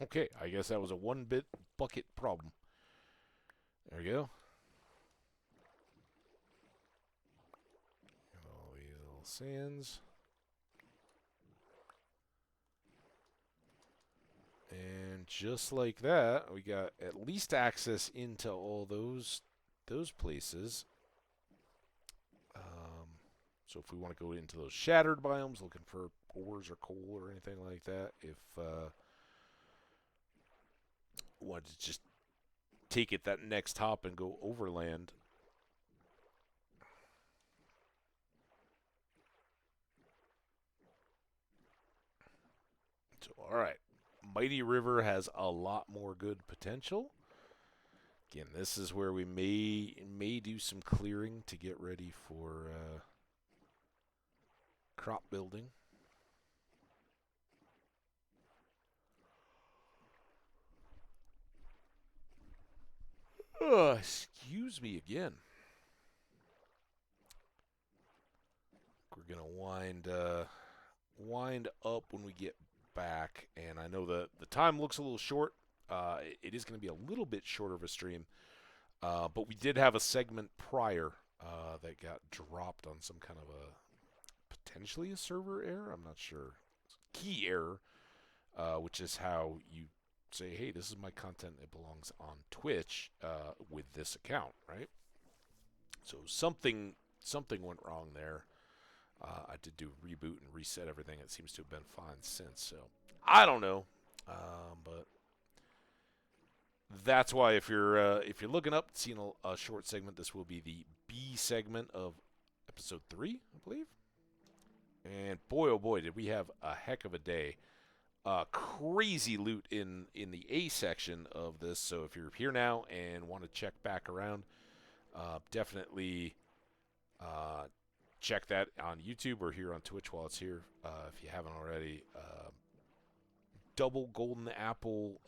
Okay, I guess that was a one-bit bucket problem. There we go. All these little sands. And just like that, we got at least access into all those places. So if we want to go into those shattered biomes, looking for ores or coal or anything like that, if wanted to just take it that next hop and go overland. So, all right. Mighty River has a lot more good potential. Again, this is where we may do some clearing to get ready for crop building. Excuse me again. We're gonna wind up when we get back, and I know the time looks a little short. It is going to be a little bit shorter of a stream, but we did have a segment prior that got dropped on some kind of a potentially a server error. I'm not sure. Key error, which is how you say, hey, this is my content. It belongs on Twitch with this account, right? So something went wrong there. I did do a reboot and reset everything. It seems to have been fine since. So I don't know, but that's why if you're looking up, seeing a short segment, this will be the B segment of episode 3, I believe. And boy, oh boy, did we have a heck of a day. Crazy loot in the A section of this. So if you're here now and want to check back around, definitely check that on YouTube or here on Twitch while it's here. If you haven't already, double golden apple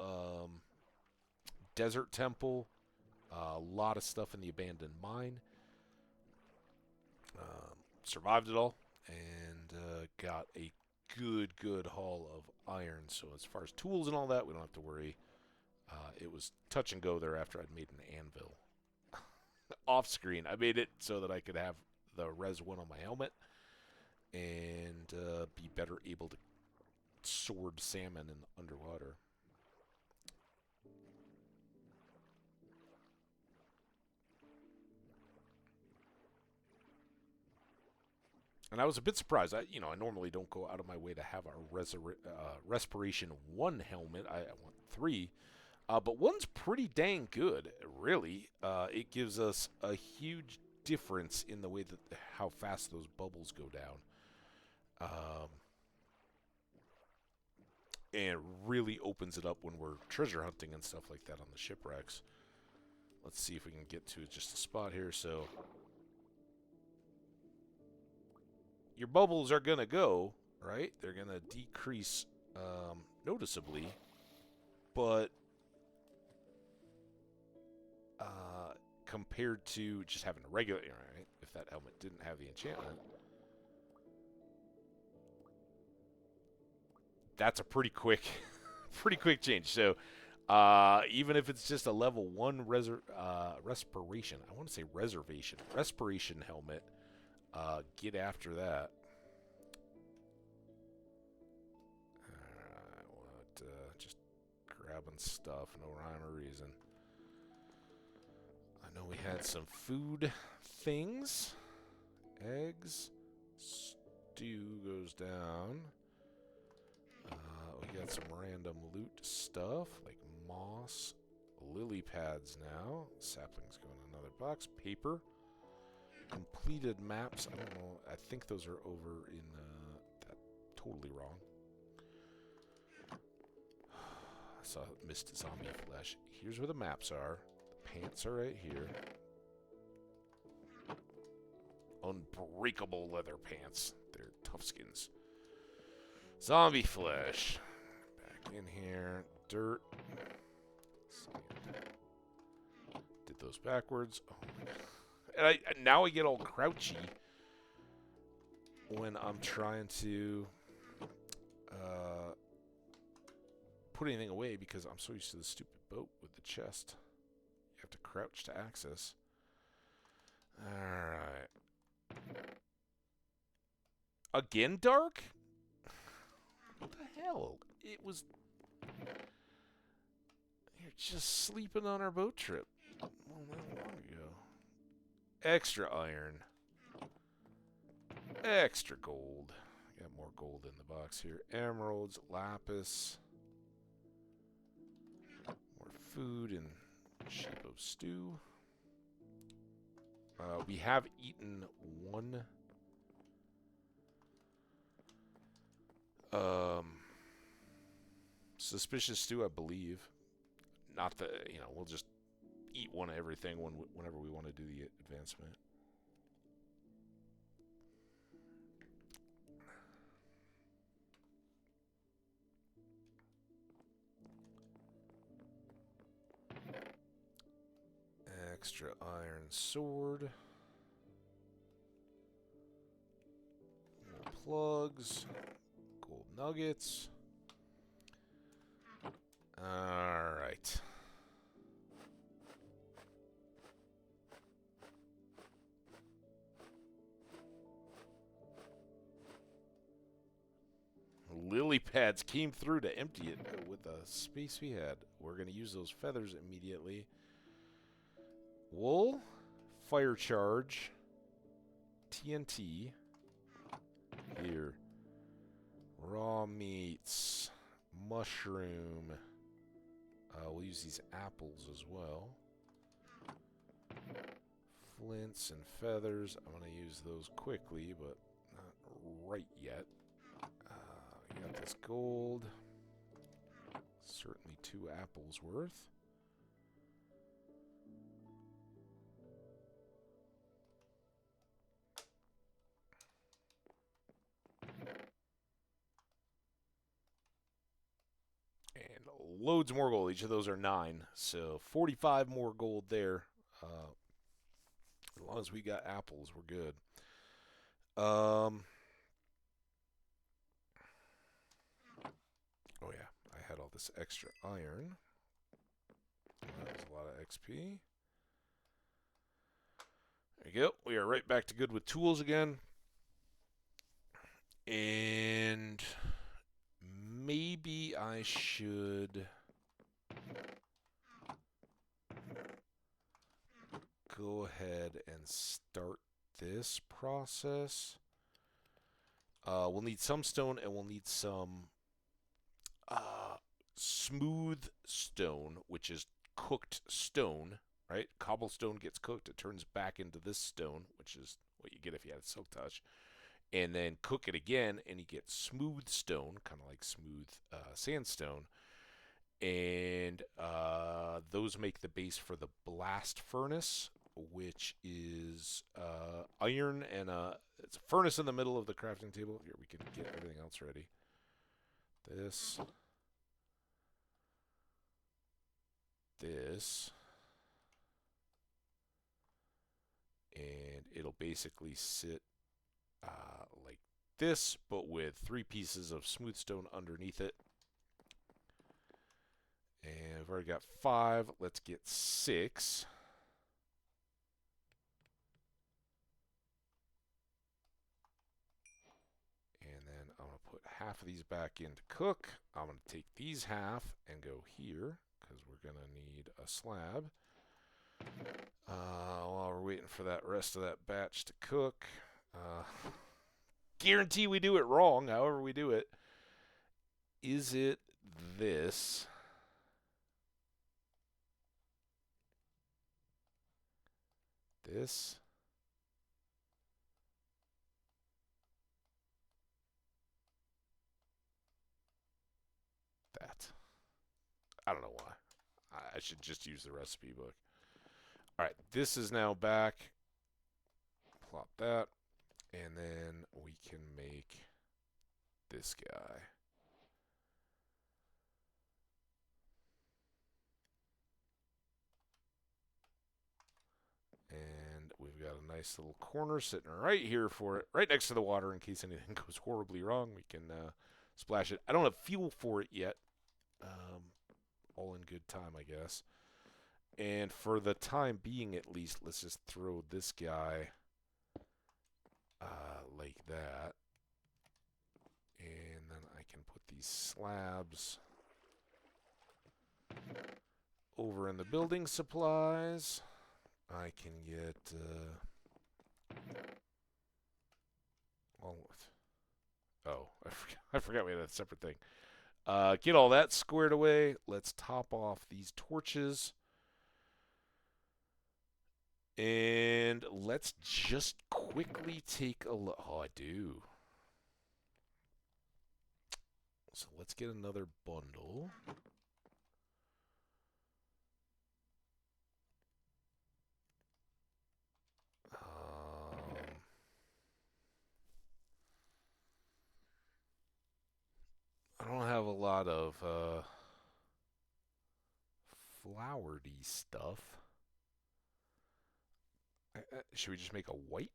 desert temple, a lot of stuff in the abandoned mine. Survived it all and got a good haul of iron. So as far as tools and all that, we don't have to worry. It was touch and go there after I'd made an anvil. Off screen, I made it so that I could have the Res 1 on my helmet and be better able to sword salmon in underwater. And I was a bit surprised. I normally don't go out of my way to have a Respiration 1 helmet. I want 3. But 1's pretty dang good, really. It gives us a huge difference in the way that how fast those bubbles go down. And really opens it up when we're treasure hunting and stuff like that on the shipwrecks. Let's see if we can get to just a spot here. So your bubbles are going to go, right? They're going to decrease noticeably. But compared to just having a regular, right? If that helmet didn't have the enchantment, that's a pretty quick change. So even if it's just a level 1 respiration, I want to say respiration helmet, get after that. Just grabbing stuff, no rhyme or reason. I know we had some food things. Eggs. Stew goes down. We got some random loot stuff, like moss, lily pads now. Saplings go in another box. Paper. Completed maps. I don't know. I think those are over in that. Totally wrong. I saw missed zombie flesh. Here's where the maps are. The pants are right here. Unbreakable leather pants. They're tough skins. Zombie flesh. Back in here. Dirt. Did those backwards. Oh. And now I get all crouchy when I'm trying to put anything away because I'm so used to the stupid boat with the chest. You have to crouch to access. Alright. Again dark? What the hell? It was... You're just sleeping on our boat trip. Well, not long ago. Extra iron. Extra gold. Got more gold in the box here. Emeralds, lapis. More food and sheepo stew. We have eaten one suspicious stew, I believe. Not that, we'll just eat one of everything whenever we want to do the advancement. Extra iron sword. More plugs. Gold nuggets. Alright. Lily pads came through to empty it with the space we had. We're going to use those feathers immediately. Wool, fire charge, TNT. Here. Raw meats, mushroom. We'll use these apples as well. Flints and feathers. I'm going to use those quickly, but not right yet. Got this gold. Certainly 2 apples worth. And loads more gold. Each of those are 9. So 45 more gold there. As long as we got apples, we're good. Oh yeah, I had all this extra iron. That was a lot of XP. There you go. We are right back to good with tools again. And maybe I should go ahead and start this process. We'll need some stone, and we'll need some smooth stone, which is cooked stone, right? Cobblestone gets cooked, it turns back into this stone, which is what you get if you had a silk touch. And then cook it again, and you get smooth stone, kind of like smooth sandstone. And those make the base for the blast furnace, which is iron and it's a furnace in the middle of the crafting table. Here, we can get everything else ready. This. And it'll basically sit like this, but with 3 pieces of smooth stone underneath it. And I've already got 5. Let's get 6. And then I'm going to put half of these back in to cook. I'm going to take these half and go here, because we're going to need a slab. While we're waiting for that rest of that batch to cook, guarantee we do it wrong, however we do it. Is it this? This? That. I don't know why. I should just use the recipe book. Alright, this is now back. Plop that. And then we can make this guy. And we've got a nice little corner sitting right here for it, right next to the water in case anything goes horribly wrong. We can splash it. I don't have fuel for it yet. All in good time, I guess. And for the time being, at least, let's just throw this guy like that. And then I can put these slabs over in the building supplies. I can get oh, I forgot we had a separate thing. Get all that squared away. Let's top off these torches. And let's just quickly take a look. Oh, I do. So let's get another bundle. I don't have a lot of flowery stuff. Should we just make a white?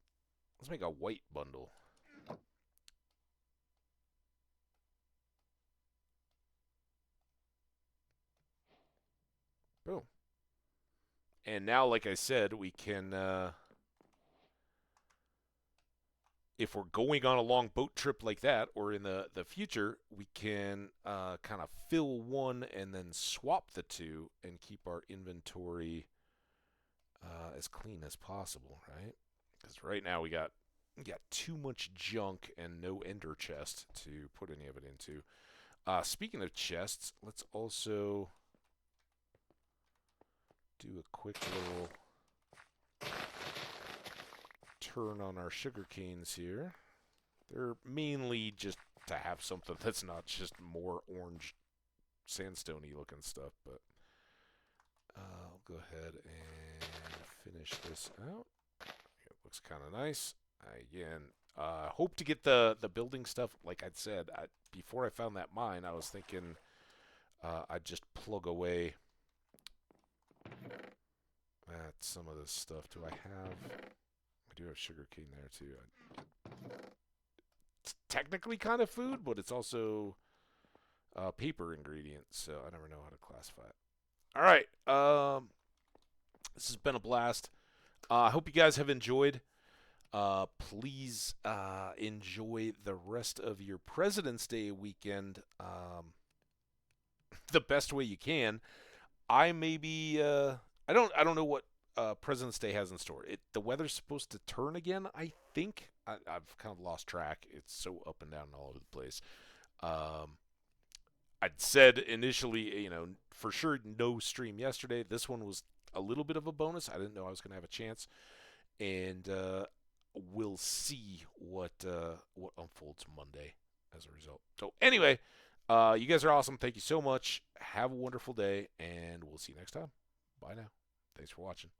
Let's make a white bundle. Boom. And now, like I said, we can, if we're going on a long boat trip like that, or in the future, we can kind of fill one and then swap the two and keep our inventory as clean as possible, right? Because right now we got too much junk and no ender chest to put any of it into. Speaking of chests, let's also do a quick little turn on our sugar canes here. They're mainly just to have something that's not just more orange sandstone-y looking stuff, but I'll go ahead and finish this out. It looks kind of nice. Again, hope to get the building stuff. Like I'd said, before I found that mine, I was thinking I'd just plug away at some of this stuff. Do I have... I do have sugarcane there too. It's technically kind of food, but it's also paper ingredients, so I never know how to classify it. All right, this has been a blast. I hope you guys have enjoyed. Please enjoy the rest of your President's Day weekend the best way you can. I maybe I don't know what President's Day has in store. The weather's supposed to turn again. I think I've kind of lost track. It's so up and down all over the place. Um, I'd said initially, for sure no stream yesterday. This one was a little bit of a bonus. I didn't know I was going to have a chance, and we'll see what unfolds Monday as a result. So anyway, you guys are awesome. Thank you so much. Have a wonderful day, and we'll see you next time. Bye now. Thanks for watching.